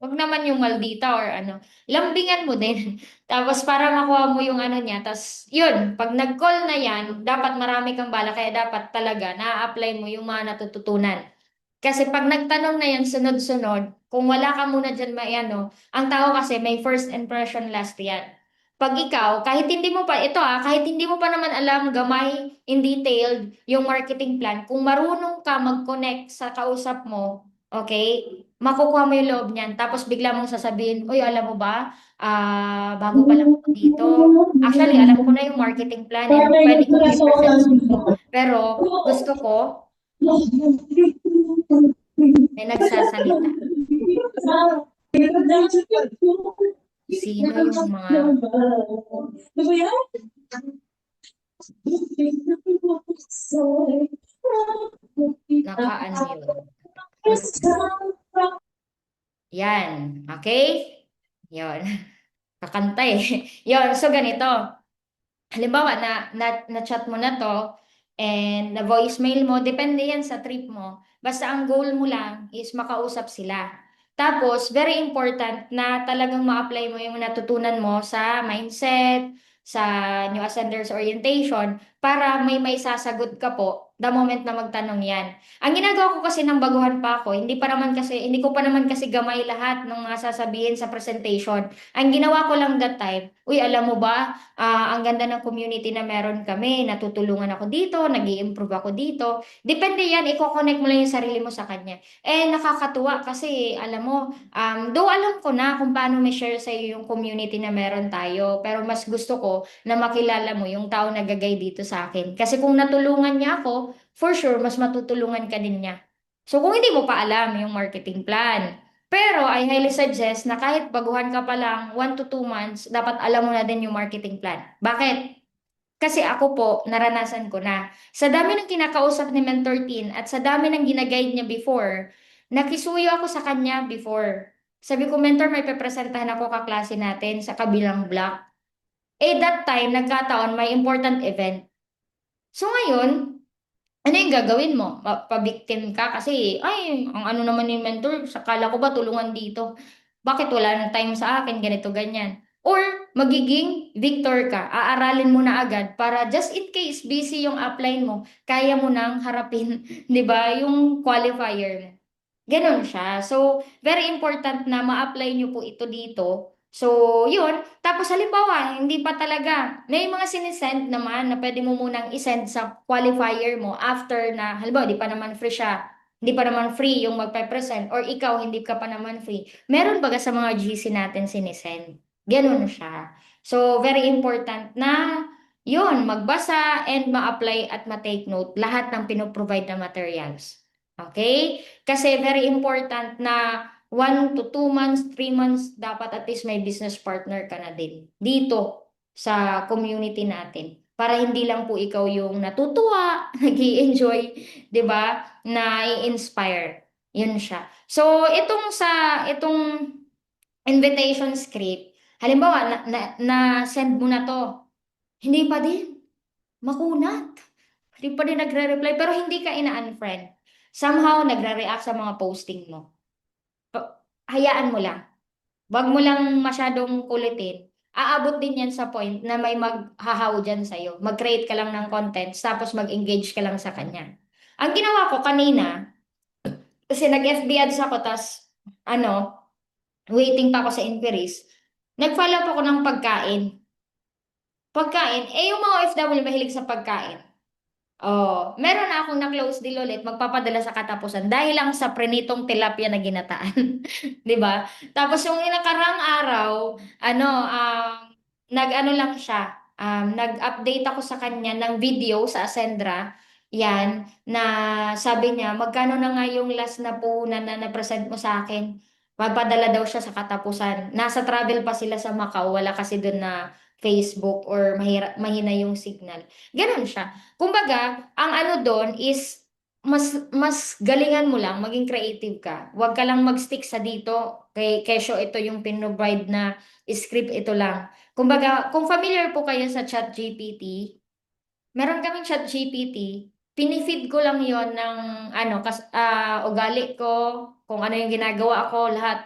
S3: wag naman yung maldita or ano. Lambingan mo din. Tapos para makuha mo yung ano niya. Tapos yun, pag nag-call na yan, dapat marami kang bala. Kaya dapat talaga na-apply mo yung mga natututunan. Kasi pag nagtanong na yan sunod-sunod, kung wala ka muna dyan may ano, ang tao kasi may first impression last yan. Pag ikaw, kahit hindi mo pa, ito kahit hindi mo pa naman alam gamay in detailed yung marketing plan, kung marunong ka mag-connect sa kausap mo, okay, makukuha mo yung loob niyan. Tapos bigla mong sasabihin, uy, alam mo ba, bago pa lang ako dito. Actually, alam ko na yung marketing plan and pwede kong i-present sa'yo. Pero gusto ko, may nagsasalita. Sino yung mga nakaano yun? Yan. Okay? Yun. Kakanta eh. Yun. So, ganito. Halimbawa, na-chat mo na to and na voicemail mo, depende yan sa trip mo. Basta ang goal mo lang is makausap sila. Tapos, very important na talagang ma-apply mo yung natutunan mo sa mindset, sa New Ascenders Orientation, para may sasagot ka po the moment na magtanong yan. Ang ginagawa ko kasi ng baguhan pa ako, hindi ko pa naman kasi gamay lahat ng mga sasabihin sa presentation. Ang ginawa ko lang that time, uy, alam mo ba, ang ganda ng community na meron kami, natutulungan ako dito, nag-i-improve ako dito. Depende yan, i-connect mo lang yung sarili mo sa kanya. Eh, nakakatuwa kasi, alam mo, though alam ko na kung paano may share sa iyo yung community na meron tayo, pero mas gusto ko na makilala mo yung tao na gagay dito sa akin. Kasi kung natulungan niya ako, for sure, mas matutulungan ka din niya. So, kung hindi mo pa alam yung marketing plan, pero I highly suggest na kahit baguhan ka pa lang 1 to 2 months, dapat alam mo na din yung marketing plan. Bakit? Kasi ako po, naranasan ko na. Sa dami ng kinakausap ni Mentor Teen at sa dami ng ginaguide niya before, nakisuyo ako sa kanya before. Sabi ko, Mentor, may pepresentahan ako kaklase natin sa kabilang block. Eh, that time, nagkataon, may important event. So ngayon, ano yung gagawin mo? Pabiktim ka kasi, ay, ang ano naman ni mentor, sakala ko ba tulungan dito? Bakit wala ng time sa akin, ganito, ganyan? Or, magiging victor ka, aaralin mo na agad para just in case busy yung upline mo, kaya mo nang harapin, di ba, yung qualifier mo. Ganon siya. So, very important na ma-apply nyo po ito dito. So, yun. Tapos, halimbawa, hindi pa talaga. May mga sinisend naman na pwede mo munang isend sa qualifier mo after na, halimbawa, di pa naman free siya. Hindi pa naman free yung magpe-present or ikaw, hindi ka pa naman free. Meron baga sa mga GC natin sinisend. Ganon siya. So, very important na yun, magbasa and ma-apply at ma-take note lahat ng pinoprovide na materials. Okay? Kasi very important na 1 to 2 months, 3 months, dapat at least may business partner ka na din dito sa community natin. Para hindi lang po ikaw yung natutuwa, nag enjoy di ba? Na i-inspire. Yun siya. So, itong invitation script, halimbawa, na-send mo na to, hindi pa din. Makunat. Hindi pa din nagre-reply, pero hindi ka ina-unfriend. Somehow, nagre-react sa mga posting mo. Hayaan mo lang. Wag mo lang masyadong kulitin. aabot din yan sa point na may maghahaw dyan sa'yo. Mag-create ka lang ng content, tapos mag-engage ka lang sa kanya. Ang ginawa ko kanina, kasi nag-FB ads ako, tas ano, waiting pa ako sa inquiries, nag-follow up ako ng pagkain. Pagkain, yung mga OFW mahilig sa pagkain. Oh, meron na akong na-close deal ulit, magpapadala sa katapusan dahil lang sa prenitong tilapia na ginataan. 'Di ba? Tapos yung nakarang araw, nag-ano lang siya, nag-update ako sa kanya ng video sa Ascendra. Yan, na sabi niya, magkano na nga yung last na puhunan na na-present mo sa akin? Magpadala daw siya sa katapusan. Nasa travel pa sila sa Macau, wala kasi doon na Facebook or mahina yung signal. Ganon siya. Kumbaga, ang ano doon is mas galingan mo lang, maging creative ka. Huwag ka lang mag-stick sa dito. Kesyo ito yung pinrovide na script, ito lang. Kumbaga, kung familiar po kayo sa ChatGPT, meron kaming ChatGPT, pinifeed ko lang yon ng ugali ko, kung ano yung ginagawa ko, lahat.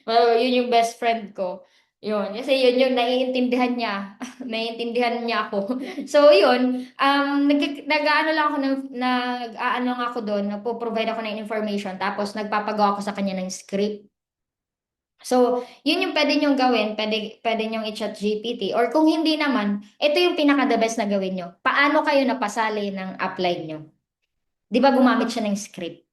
S3: Well, yun yung best friend ko. Yun, kasi yun yung naiintindihan niya. Naiintindihan niya ako. So, yun, nag-aano lang ako nag-aano nga ako doon, nagpo-provide ako ng information, tapos nagpapagawa ako sa kanya ng script. So, yun yung pwede nyong gawin, pwede nyong i-chat GPT. Or kung hindi naman, ito yung pinaka-the best na gawin nyo. Paano kayo napasali ng upline nyo? Di ba gumamit siya ng script?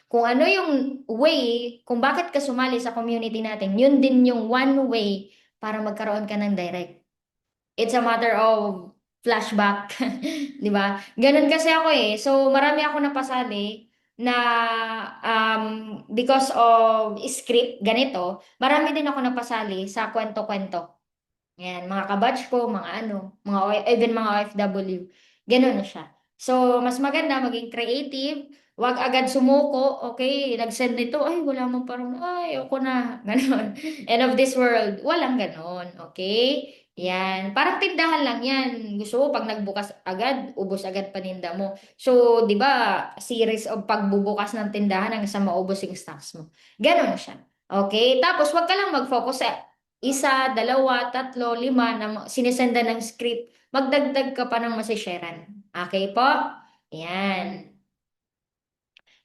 S3: Kung ano yung way, kung bakit ka sumali sa community natin, yun din yung one way para magkaroon ka ng direct. It's a matter of flashback. Di ba? Ganun kasi ako eh. So, marami ako napasali na because of script, ganito, marami din ako napasali sa kwento-kwento. Yan, mga kabatch ko, mga even mga OFW. Ganun siya. So, mas maganda maging creative. Wag agad sumuko. Okay, nag-send nito. Ay, wala mong parang, ay, ako na. Ganon. End of this world. Walang ganon. Okay? Yan. Parang tindahan lang yan. Gusto mo, pag nagbukas agad, ubos agad paninda mo. So, di ba, series of pagbubukas ng tindahan hanggang sa maubos yung stocks mo. Ganon siya. Okay? Tapos, wag ka lang mag-focus sa isa, dalawa, tatlo, lima na sinisenda ng script, magdagdag ka pa ng masisharean. Okay po? Yan.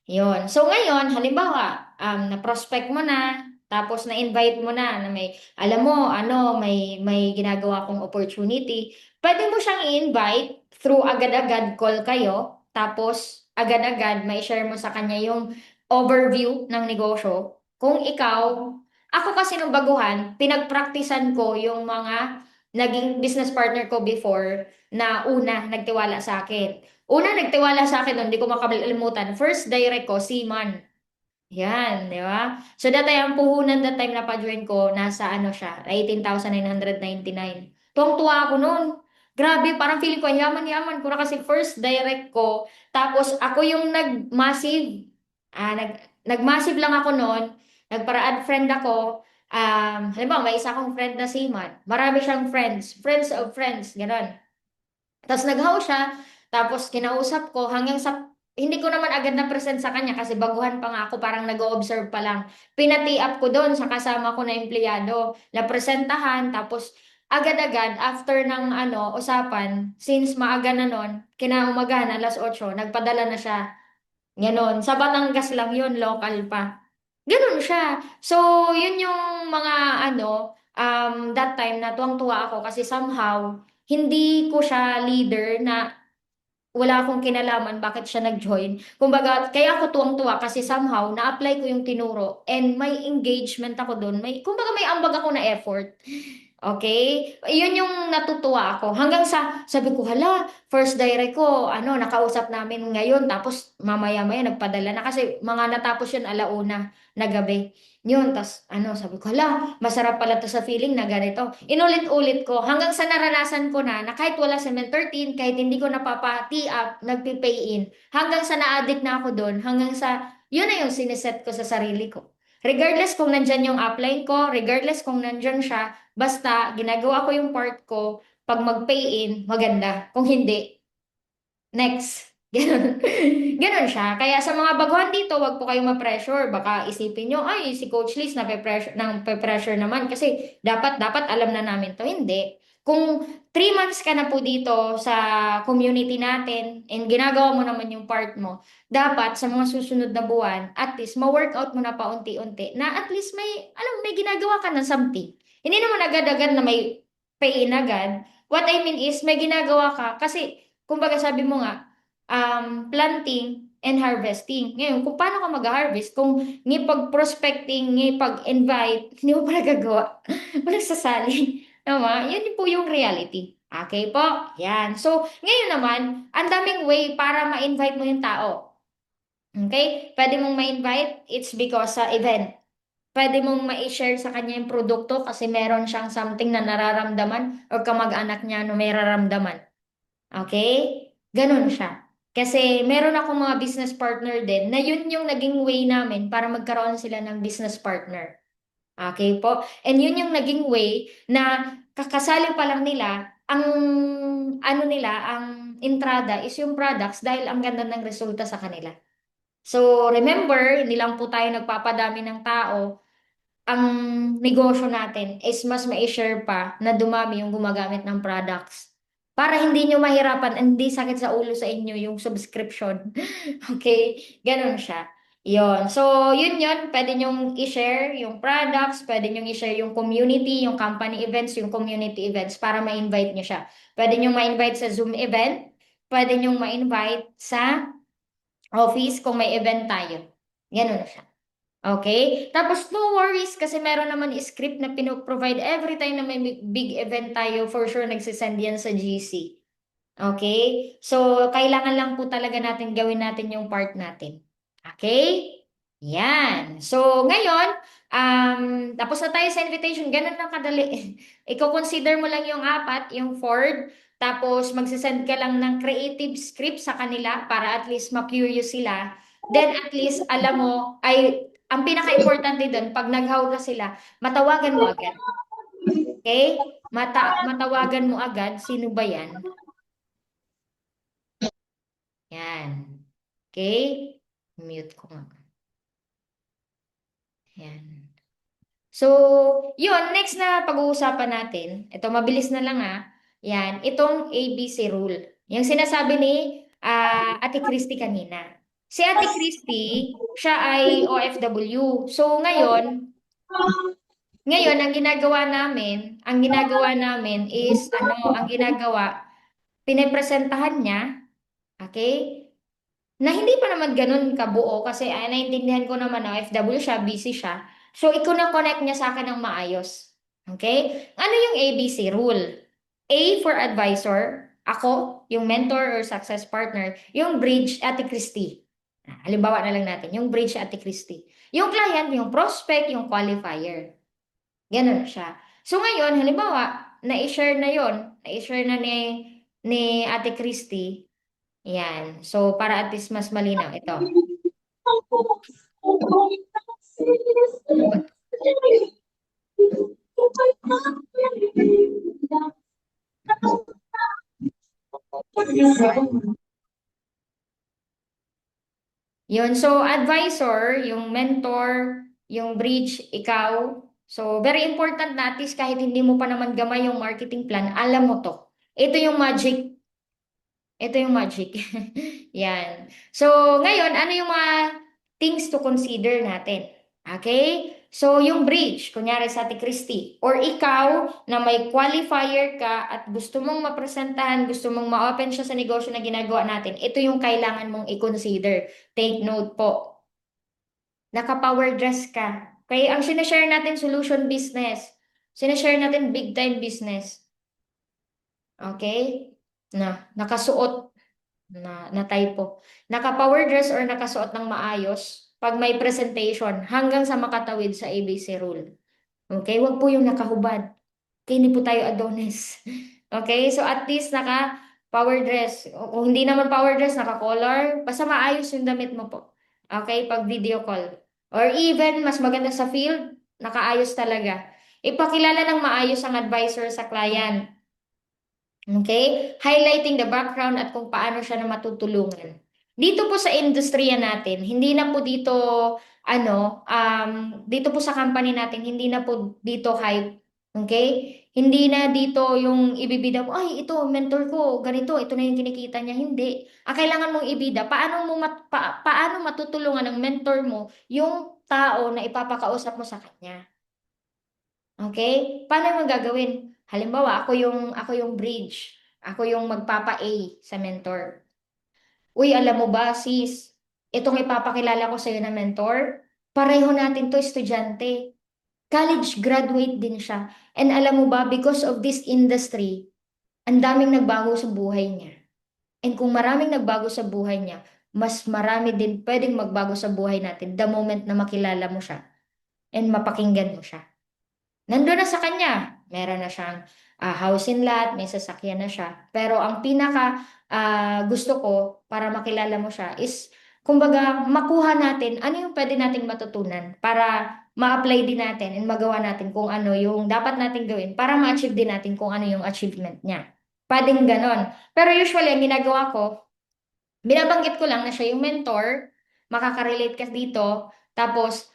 S3: Yun. So ngayon, halimbawa, na-prospect mo na, tapos na-invite mo na may, alam mo, may ginagawa kong opportunity, pwede mo siyang i-invite through agad-agad call kayo, tapos agad-agad may share mo sa kanya yung overview ng negosyo. Kung ikaw, ako kasi nung baguhan, pinagpraktisan ko yung mga naging business partner ko before na una nagtiwala sa akin. Una, nagtiwala sa akin nun, hindi ko makalimutan. First direct ko, Seaman. Yan, di ba? So, ang puhunan that time na pa-join ko, nasa siya, 18,999. Tuwang-tuwa ako nun. Grabe, parang feeling ko, yaman-yaman ko na kasi first direct ko. Tapos, ako yung nag-massive. Nag-massive lang ako nun. Nagpara-add friend ako. Halimbawa, may isa akong friend na Seaman. Marami siyang friends. Friends of friends, gano'n. Tapos nag-how siya, tapos kinausap ko hanggang sa, hindi ko naman agad na present sa kanya kasi baguhan pa nga ako, parang nag-observe pa lang. Pinati up ko doon sa kasama ko na empleyado, napresentahan, tapos agad-agad, after ng usapan, since maaga na nun, kinaumagahan, alas 8, nagpadala na siya. Ganon. Sa Batangas lang yun, local pa. Ganon siya. So, yun yung mga that time na tuwang-tuwa ako kasi somehow, hindi ko siya leader na wala akong kinalaman bakit siya nag-join. Kumbaga, kaya ako tuwang-tuwa kasi somehow na-apply ko yung tinuro and may engagement ako doon. Kumbaga may ambag ako na effort. Okay? Yun yung natutuwa ako. Hanggang sa, sabi ko, hala, first direct ko, nakausap namin ngayon, tapos mamaya-maya nagpadala na kasi mga natapos yun alauna na gabi. Yun, tas sabi ko, hala, masarap pala to sa feeling na ganito. Inulit-ulit ko, hanggang sa naranasan ko na kahit wala sa Men 13, kahit hindi ko napapa-tee up, nagpipay in, hanggang sa na-addict na ako doon, hanggang sa, yun na yung siniset ko sa sarili ko. Regardless kung nandyan yung upline ko, regardless kung nandyan siya, basta ginagawa ko yung part ko, pag mag-pay in, maganda. Kung hindi, next. Ganon. Ganon siya. Kaya sa mga baguhan dito, wag po kayong ma-pressure. Baka isipin nyo, ay, si Coach Liz na pe-pressure naman kasi dapat alam na namin to. Hindi. Kung 3 months ka na po dito sa community natin and ginagawa mo naman yung part mo, dapat sa mga susunod na buwan, at least ma-workout mo na paunti-unti na at least may ginagawa ka ng something. Hindi naman agad-agad na may pay-in agad. What I mean is, may ginagawa ka kasi, kumbaga sabi mo nga, planting and harvesting. Ngayon, kung paano ka mag-harvest, kung ngipag-prospecting, ngipag-invite, hindi mo pa nagagawa, walang sasali. Tama? Yun po yung reality. Okay po? Yan. So, ngayon naman, ang daming way para ma-invite mo yung tao. Okay? Pwede mong ma-invite, it's because sa event. Pwede mong ma-share sa kanya yung produkto kasi meron siyang something na nararamdaman or kamag-anak niya no may nararamdaman. Okay? Ganun siya. Kasi meron akong mga business partner din na yun yung naging way namin para magkaroon sila ng business partner. Okay po? And yun yung naging way na kakasali pa lang nila, ang entrada is yung products dahil ang ganda ng resulta sa kanila. So, remember, hindi lang po tayo nagpapadami ng tao, ang negosyo natin is mas ma-share pa na dumami yung gumagamit ng products. Para hindi nyo mahirapan, hindi sakit sa ulo sa inyo yung subscription. Okay? Ganon siya. Yon. So, yun. Pwede nyong i-share yung products, pwede nyong i-share yung community, yung company events, yung community events para ma-invite nyo siya. Pwede nyong ma-invite sa Zoom event, pwede nyong ma-invite sa office kung may event tayo. Ganon siya. Okay? Tapos, no worries kasi meron naman script na pinoprovide every time na may big event tayo, for sure nagsisend yan sa GC. Okay? So, kailangan lang po talaga natin gawin natin yung part natin. Okay? Yan. So, ngayon, tapos na tayo sa invitation. Ganun lang kadali. Iko-consider mo lang yung 4, yung Ford. Tapos, magsisend ka lang ng creative script sa kanila para at least ma-curious sila. Then, at least, alam mo, ang pinaka-importante doon, pag nag-how sila, matawagan mo agad. Okay? Matawagan mo agad, sino ba yan? Yan. Okay? Mute ko nga. Yan. So, yun, next na pag-uusapan natin, ito mabilis na lang yan, itong ABC rule. Yung sinasabi ni Ate Christy kanina. Si Ate Christy, siya ay OFW. So, ngayon, ang ginagawa namin is, pinepresentahan niya, okay? Na hindi pa naman ganun kabuo kasi naintindihan ko naman na OFW siya, busy siya. So, i-connect niya sa akin ng maayos. Okay? Ano yung ABC rule? A for advisor, ako, yung mentor or success partner, yung bridge, Ate Christy. Halimbawa na lang natin, yung bridge, Ate Christy. Yung client, yung prospect, yung qualifier. Ganun siya. So ngayon, halimbawa, na-share na yon, na-share na ni Ate Christy. Yan. So, para at least mas malinaw. Ito. Yun. So, advisor, yung mentor, yung bridge, ikaw. So, very important na at least kahit hindi mo pa naman gamay yung marketing plan, alam mo to. Ito yung magic. Ito yung magic. Yan. So, ngayon, ano yung mga things to consider natin? Okay? So, yung bridge, kunyari sa Ate Christy, or ikaw na may qualifier ka at gusto mong mapresentahan, gusto mong ma-open siya sa negosyo na ginagawa natin, ito yung kailangan mong i-consider. Take note po. Naka-power dress ka. Okay? Ang sinashare natin, solution business. Sinashare natin big time business. Okay? Nakasuot na typo. Naka-power dress or nakasuot ng maayos pag may presentation hanggang sa makatawid sa ABC rule. Okay? Huwag po yung nakahubad. Okay, hindi po tayo Adonis. Okay? So at least naka-power dress. Kung hindi naman power dress, naka-color. Basta maayos yung damit mo po. Okay? Pag video call. Or even, mas maganda sa field, nakaayos talaga. Ipakilala ng maayos ang advisor sa client. Okay? Highlighting the background at kung paano siya na matutulungan. Dito po sa industriya natin, hindi na po dito, dito po sa company natin, hindi na po dito hype. Okay? Hindi na dito yung ibibida mo, ay, ito, mentor ko, ganito, ito na yung kinikita niya. Hindi. Ang kailangan mong ibida, paano matutulungan ng mentor mo yung tao na ipapakausap mo sa kanya. Okay? Paano mo gagawin? Halimbawa, ako yung bridge. Ako yung magpapa-A sa mentor. Uy, alam mo ba, sis, itong ipapakilala ko sa'yo na mentor, pareho natin to estudyante. College graduate din siya. And alam mo ba, because of this industry, ang daming nagbago sa buhay niya. And kung maraming nagbago sa buhay niya, mas marami din pwedeng magbago sa buhay natin the moment na makilala mo siya and mapakinggan mo siya. Nandun na sa kanya. Meron na siyang house and lot, may sasakyan na siya. Pero ang pinaka gusto ko para makilala mo siya is, kumbaga, makuha natin ano yung pwede nating matutunan para ma-apply din natin and magawa natin kung ano yung dapat nating gawin para ma-achieve din natin kung ano yung achievement niya. Pwedeng ganon. Pero usually, ang ginagawa ko, binabanggit ko lang na siya yung mentor, makaka-relate ka dito, tapos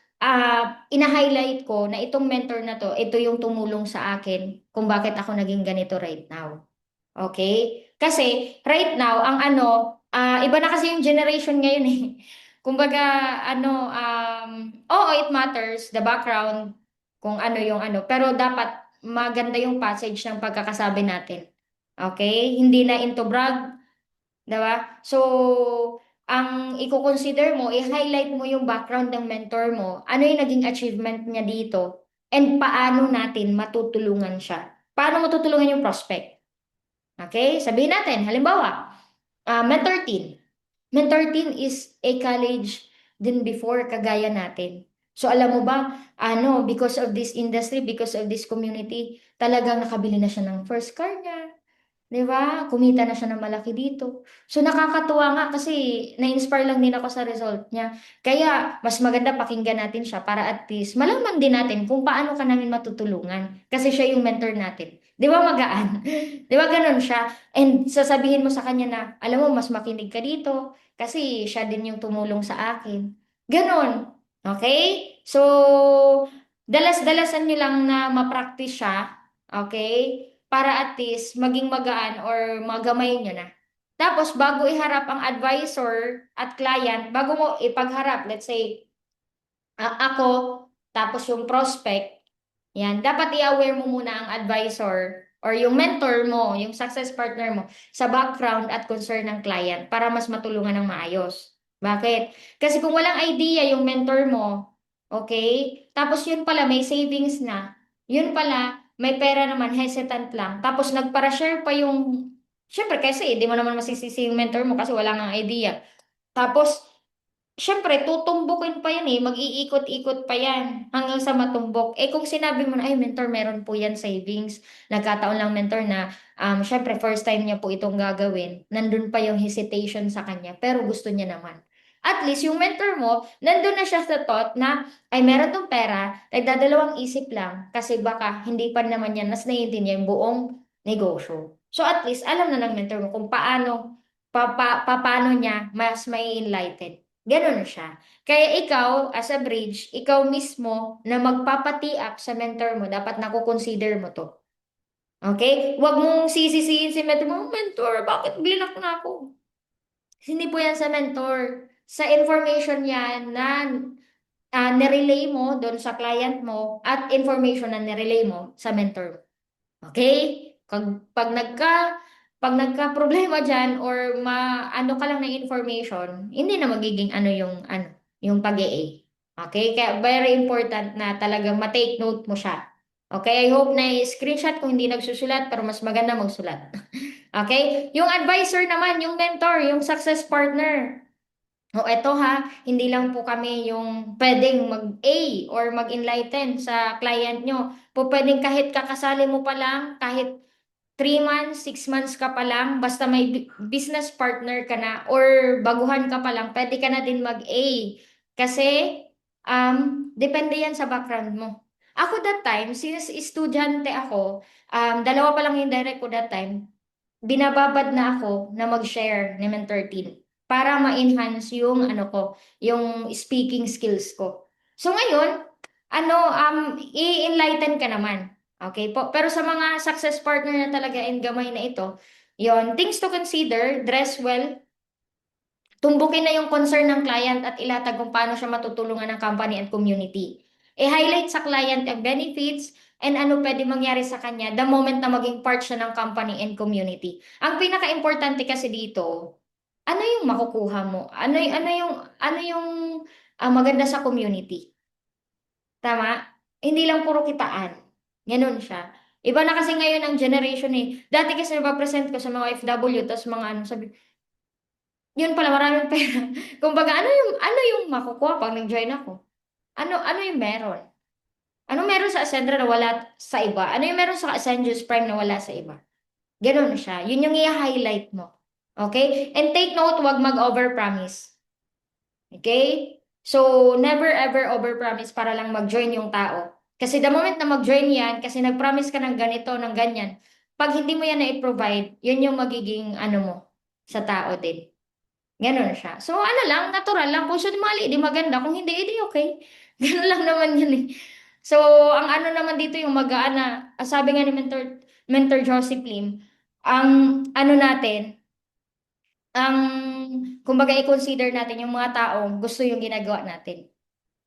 S3: ina-highlight ko na itong mentor na to, ito yung tumulong sa akin kung bakit ako naging ganito right now. Okay? Kasi right now, iba na kasi yung generation ngayon eh. Kumbaga, oo, it matters, the background, kung ano yung ano, pero dapat maganda yung passage ng pagkakasabi natin. Okay? Hindi na into brag, diba? So, ang i-consider mo, i-highlight mo yung background ng mentor mo, ano yung naging achievement niya dito, and paano natin matutulungan siya. Paano matutulungan yung prospect? Okay? Sabihin natin, halimbawa, mentor team. Mentor team is a college din before kagaya natin. So alam mo ba, because of this industry, because of this community, talagang nakabili na siya ng first car niya. 'Di ba? Kumita na siya ng malaki dito. So nakakatuwa nga kasi na-inspire lang din ako sa result niya. Kaya mas maganda pakinggan natin siya para at least malaman din natin kung paano ka namin matutulungan. Kasi siya yung mentor natin. 'Di ba magaan? 'Di ba ganun siya? And sasabihin mo sa kanya na, alam mo, mas makinig ka dito kasi siya din yung tumulong sa akin. Ganon. Okay? So, dalas-dalasan niyo lang na ma-practice siya. Okay? Para at least maging magaan or magamay nyo na. Tapos, bago iharap ang advisor at client, bago mo ipagharap, let's say, ako, tapos yung prospect, yan, dapat i-aware mo muna ang advisor or yung mentor mo, yung success partner mo, sa background at concern ng client para mas matulungan ng maayos. Bakit? Kasi kung walang idea yung mentor mo, okay, tapos yun pala may savings na, yun pala may pera naman, hesitant lang, tapos nagpara-share pa yung, syempre kasi di mo naman masisisi yung mentor mo kasi wala nang idea. Tapos, syempre, tutumbukin pa yan eh. Mag-iikot-ikot pa yan hanggang sa matumbok. Eh kung sinabi mo na, ay mentor, meron po yan savings. Nagkataon lang mentor na, syempre, first time niya po itong gagawin. Nandun pa yung hesitation sa kanya, pero gusto niya naman. At least yung mentor mo, nandun na siya sa thought na, ay meron tong pera, nagdadalawang isip lang, kasi baka hindi pa naman yan nas naiintindihan yung buong negosyo. So at least, alam na ng mentor mo kung paano niya mas may enlighten. Ganun siya. Kaya ikaw, as a bridge, ikaw mismo na magpapatiak sa mentor mo, dapat nakukonsider mo to. Okay? Huwag mong sisisihin si mentor mo, mentor, bakit blinak na ako? Hindi po yan sa mentor. Sa information yan na nirelay mo doon sa client mo at information na nirelay mo sa mentor mo. Okay? Pag nagka-problema diyan or ano ka lang ng information, hindi na magiging yung pag-AA. Okay? Kaya very important na talagang ma-take note mo siya. Okay? I hope na screenshot kung hindi nagsusulat pero mas maganda magsulat. Okay? Yung advisor naman, yung mentor, yung success partner. O eto ha, hindi lang po kami yung pwedeng mag-A or mag-enlighten sa client nyo. Po pwedeng kahit kakasali mo pa lang, kahit 3 months, 6 months ka pa lang, basta may business partner ka na or baguhan ka pa lang, pwede ka na din mag-A. Kasi, depende yan sa background mo. Ako that time, since estudyante ako, dalawa pa lang yung direct ko that time, binababad na ako na mag-share ni Mentor Team. para ma-enhance yung ano ko, yung speaking skills ko. So ngayon, i-enlighten ka naman. Okay po? Pero sa mga success partner na talaga and gamay na ito, yon things to consider, dress well, tumbukin na yung concern ng client at ilatag kung paano siya matutulungan ng company and community. I-highlight sa client ang benefits and ano pwede mangyari sa kanya the moment na maging part siya ng company and community. Ang pinaka-importante kasi dito, ano yung makukuha mo? Ano yung maganda sa community? Tama? Hindi lang puro kitaan. Ganun siya. Iba na kasi ngayon ang generation eh. Dati kasi napapresent ko sa mga OFW, tapos mga ano, sabi, yun pala, maraming pera. Kumbaga, ano yung makukuha pag nag-join ako? Ano yung meron? Ano meron sa Ascendra na wala sa iba? Ano yung meron sa Ascendius Prime na wala sa iba? Ganun siya. Yun yung i-highlight mo. Okay? And take note, wag mag-overpromise. Okay? So, never ever overpromise para lang mag-join yung tao. Kasi the moment na mag-join yan, kasi nag-promise ka ng ganito, ng ganyan, pag hindi mo yan na-provide, yun yung magiging ano mo sa tao din. Ganon siya. So, ano lang, natural lang. Kung siya mali, di maganda. Kung hindi, edi okay. Ganon lang naman yun eh. So, ang ano naman dito yung mag-aana, sabi nga ni Mentor Joseph Lim, ang ano natin, ang kumbaga i-consider natin yung mga taong gusto yung ginagawa natin.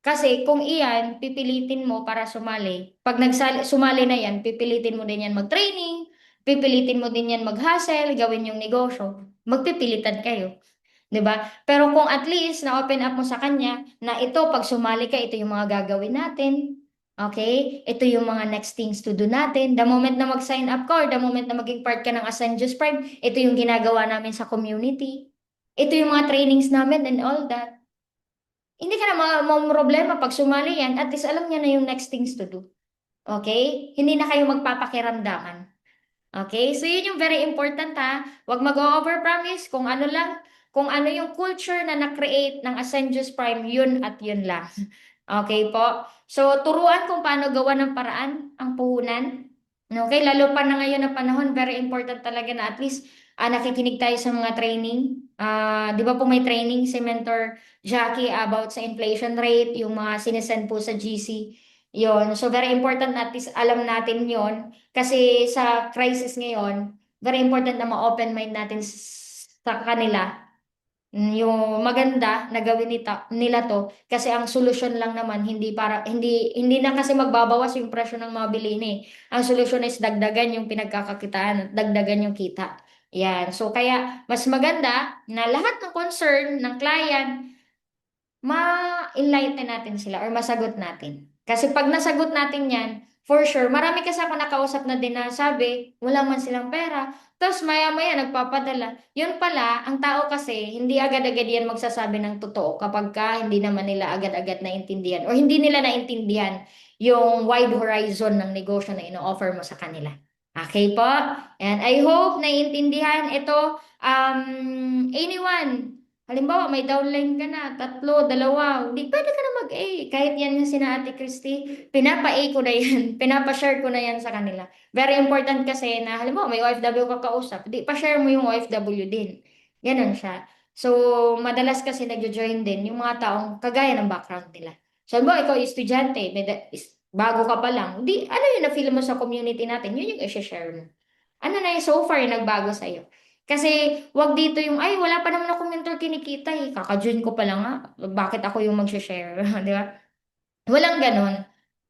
S3: Kasi kung iyan, pipilitin mo para sumali. Pag sumali na yan, pipilitin mo din yan mag-training, pipilitin mo din yan mag-hustle, gawin yung negosyo. Magpipilitan kayo. 'Di ba? Pero kung at least na-open up mo sa kanya na ito, pag sumali ka, ito yung mga gagawin natin. Okay? Ito yung mga next things to do natin. The moment na mag-sign up ka or the moment na maging part ka ng Ascendius Prime, ito yung ginagawa namin sa community. Ito yung mga trainings namin and all that. Hindi ka na problema pag sumali yan, at least alam niya na yung next things to do. Okay? Hindi na kayo magpapakiramdaman. Okay? So, yun yung very important ha. Huwag mag-overpromise kung ano lang, kung ano yung culture na na-create ng Ascendius Prime, yun at yun lang. Okay po? So, turuan kung paano gawa ng paraan ang puhunan. Okay? Lalo pa na ngayon na panahon, very important talaga na at least nakikinig tayo sa mga training. Di ba po may training si Mentor Jackie about sa inflation rate, yung mga sinesend po sa GC. Yon. So, very important na at least alam natin yon. Kasi sa crisis ngayon, very important na ma-open mind natin sa kanila. Yung maganda na gawin nila to kasi ang solusyon lang naman hindi na kasi magbabawas yung presyo ng mga bilihin eh. Ang solusyon is dagdagan yung pinagkakakitaan at dagdagan yung kita. Yan. So kaya mas maganda na lahat ng concern ng client ma-enlighten natin sila or masagot natin. Kasi pag nasagot natin yan, for sure, marami kasi ako nakausap na din na sabi, wala man silang pera. Tapos maya-maya nagpapadala. Yun pala, ang tao kasi, hindi agad-agad yan magsasabi ng totoo kapag ka hindi naman nila agad-agad naintindihan or hindi nila naintindihan yung wide horizon ng negosyo na ino-offer mo sa kanila. Okay po? And I hope naiintindihan ito. Anyone, halimbawa, may downline ka na, 3, 2, di pwede ka na mag-A. Kahit yan yung sina Ate Christy, pinapa-A ko na yan, pinapa-share ko na yan sa kanila. Very important kasi na, halimbawa, may OFW ka kausap, di pa-share mo yung OFW din. Ganon siya. So, madalas kasi nagjo-join din yung mga taong kagaya ng background nila. So, halimbawa, ikaw estudyante, bago ka pa lang, di, ano yung na-feel mo sa community natin, yun yung i-share mo. Ano na yung so far yung nagbago sa'yo? Kasi wag dito yung, ay, wala pa naman akong mentor kinikita eh. Kaka-join ko pa lang nga. Bakit ako yung mag-share? Di ba? Walang ganon.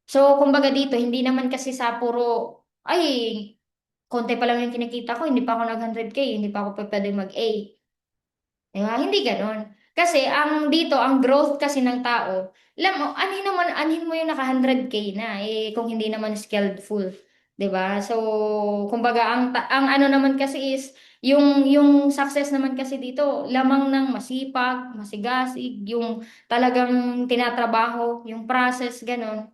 S3: So, kumbaga dito, hindi naman kasi sa puro, ay, konti pa lang yung kinikita ko, hindi pa ako nag-100K, hindi pa ako pwede mag-A. Di ba? Hindi ganon. Kasi dito, ang growth kasi ng tao, alam mo, anhin mo yung naka 100K na, eh, kung hindi naman skillful. 'Di ba? So, kumbaga ang ano naman kasi is yung success naman kasi dito lamang ng masipag, masigasig, yung talagang tinatrabaho, yung process ganun.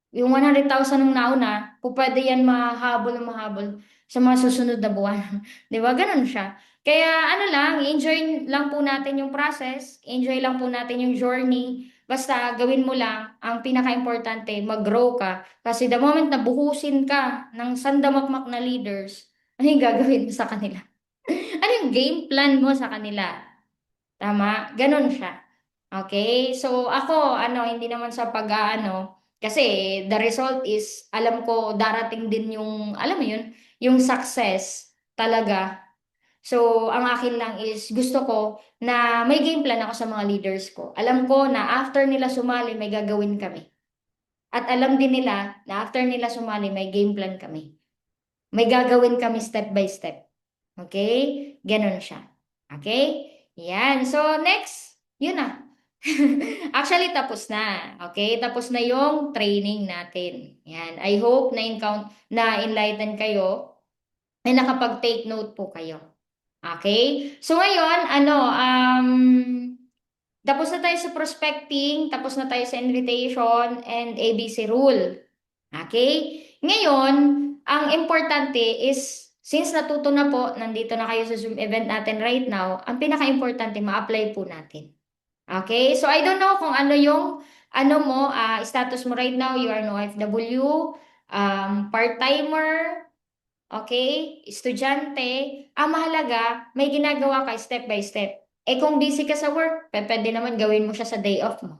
S3: Yung 100,000 nung nauna, pwede yan mahabol sa mga susunod na buwan. 'Di ba? Ganun siya. Kaya ano lang, enjoy lang po natin yung process, enjoy lang po natin yung journey. Basta gawin mo lang, ang pinaka-importante, mag-grow ka. Kasi the moment na buhusin ka ng sandamakmak na leaders, ano yung gagawin mo sa kanila? Ano yung game plan mo sa kanila? Tama? Ganun siya. Okay? So ako, hindi naman sa pag-aano, kasi the result is, alam ko darating din yung, alam mo yun, yung success talaga. So, ang akin lang is gusto ko na may game plan ako sa mga leaders ko. Alam ko na after nila sumali, may gagawin kami. At alam din nila na after nila sumali, may game plan kami. May gagawin kami step by step. Okay? Ganon siya. Okay? Yan. So, next, yun na. Actually, tapos na. Okay? Tapos na yung training natin. Yan. I hope na enlighten kayo ay nakapag-take note po kayo. Okay? So ngayon, tapos na tayo sa prospecting, tapos na tayo sa invitation and ABC rule. Okay? Ngayon, ang importante is, since natuto na po, nandito na kayo sa Zoom event natin right now, ang pinaka-importante, ma-apply po natin. Okay? So I don't know kung ano yung, status mo right now, you are no OFW, part-timer, okay, estudyante, ang mahalaga, may ginagawa ka step by step. Kung busy ka sa work, pwede naman gawin mo siya sa day off mo.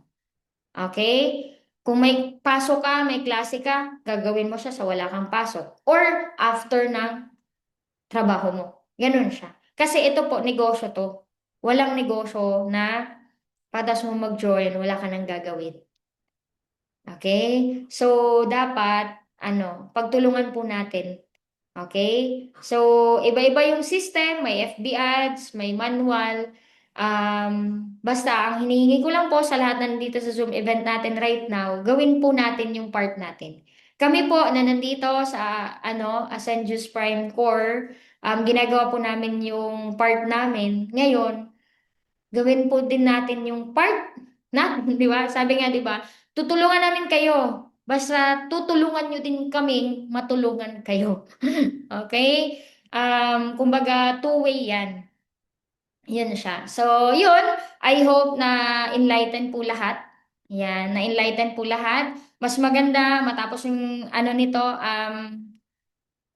S3: Okay? Kung may pasok ka, may klase ka, gagawin mo siya sa wala kang pasok. Or after ng trabaho mo. Ganun siya. Kasi ito po, negosyo to. Walang negosyo na patas mo mag-join, wala ka nang gagawin. Okay? So, dapat, pagtulungan po natin. Okay? So, iba-iba yung system, may FB ads, may manual. Basta, ang hinihingi ko lang po sa lahat na nandito sa Zoom event natin right now, gawin po natin yung part natin. Kami po na nandito sa Ascendius Prime Core, ginagawa po namin yung part namin. Ngayon, gawin po din natin yung part natin, di ba? Sabi nga, di ba? Tutulungan namin kayo. Basta tutulungan nyo din kaming matulungan kayo. Okay? Kumbaga, two-way yan. Yan siya. So, yun. I hope na enlighten po lahat. Yan, na-enlighten po lahat. Mas maganda matapos yung nito,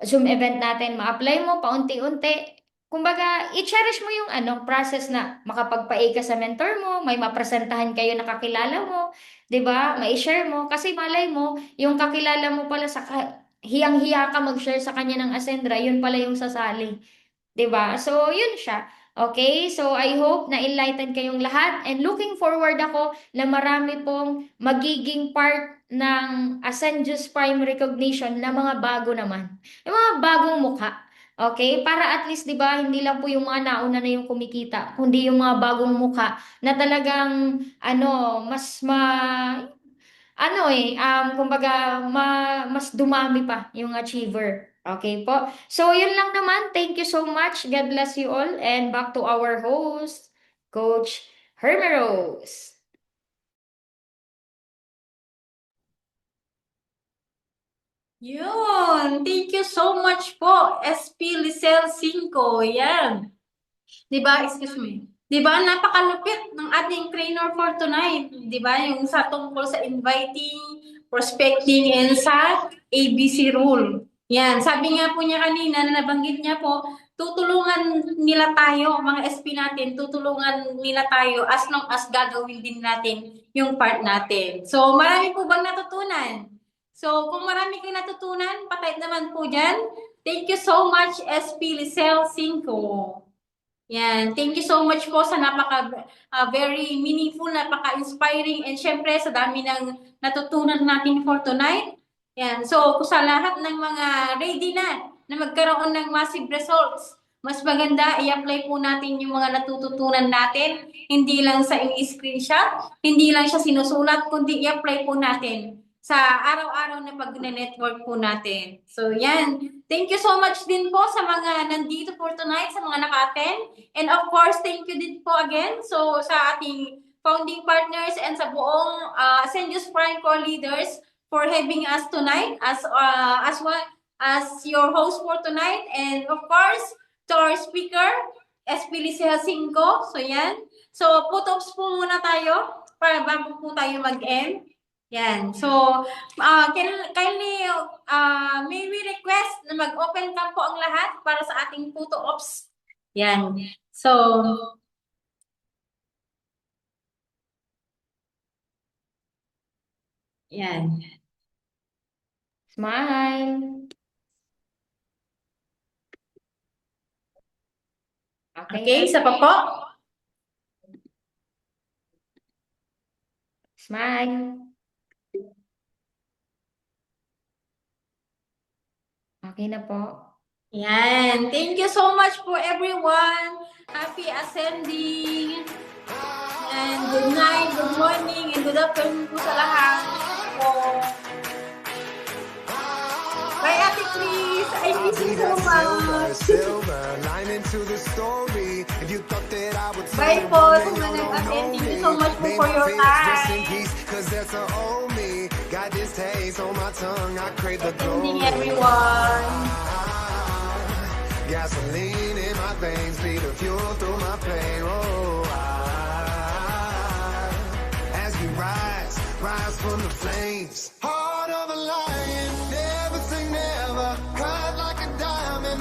S3: Zoom event natin, ma-apply mo paunti-unti. Kumbaga, i-cherish mo yung process na makapagpa-A ka sa mentor mo, may mapresentahan kayo na kakilala mo, 'di ba? Mai-share mo kasi malay mo yung kakilala mo pala hiyang-hiya ka mag-share sa kanya ng Ascendra, yun pala yung sasali. 'Di ba? So, yun siya. Okay? So, I hope na enlighten kayong lahat and looking forward ako na marami pong magiging part ng Ascendius Prime Recognition na mga bago naman. Yung mga bagong mukha. Okay? Para at least, 'di ba, hindi lang po yung mga nauna na yung kumikita, kundi yung mga bagong mukha na talagang mas kumbaga, mas dumami pa yung achiever. Okay po? So, yun lang naman. Thank you so much. God bless you all. And back to our host, Coach Hermeros.
S1: Yun. Thank you so much po, SP Licel 5. Yan. Diba? Excuse me. Diba? Napakalupit ng ating trainer for tonight. Diba? Yung sa tungkol sa inviting, prospecting, and sa ABC rule. Yan. Sabi nga po niya kanina, na nabanggit niya po, tutulungan nila tayo, mga SP natin, tutulungan nila tayo as long as gagawin din natin yung part natin. So, marami po bang natutunan? So, kung marami kang natutunan, patay naman po dyan. Thank you so much, SP Licel 5. Yan. Thank you so much po sa very meaningful, napaka-inspiring, and syempre sa dami ng natutunan natin for tonight. Yan. So, sa lahat ng mga ready na magkaroon ng massive results, mas maganda i-apply po natin yung mga natututunan natin. Hindi lang sa screenshot, hindi lang siya sinusulat, kundi i-apply po natin sa araw-araw na pag-network po natin. So, yan. Thank you so much din po sa mga nandito for tonight, sa mga naka-attend. And of course, thank you din po again sa ating founding partners and sa buong Ascendius Prime Core leaders for having us tonight as well as your host for tonight. And of course, to our speaker, SP Licel 5. So, yan. So, put-ups po muna tayo para bago po tayo mag-end. Yan. So, kindly, may we request na mag-open cam po ang lahat para sa ating photo ops. Yan. So, Yan.
S3: Smile.
S1: Okay, isa pa po.
S3: Smile. Okay na po.
S1: Yan. Thank you so much po everyone. Happy ascending. And good night, good morning, and good afternoon po sa lahat. So, bye, Ate Chris. I miss you so much. Bye po sa mga nag-attend. Thank you so much po for your time. Attending everyone.
S5: Gasoline in my veins, be the fuel through my pain. Oh, as we rise from the flames. Heart of a lion, never say never.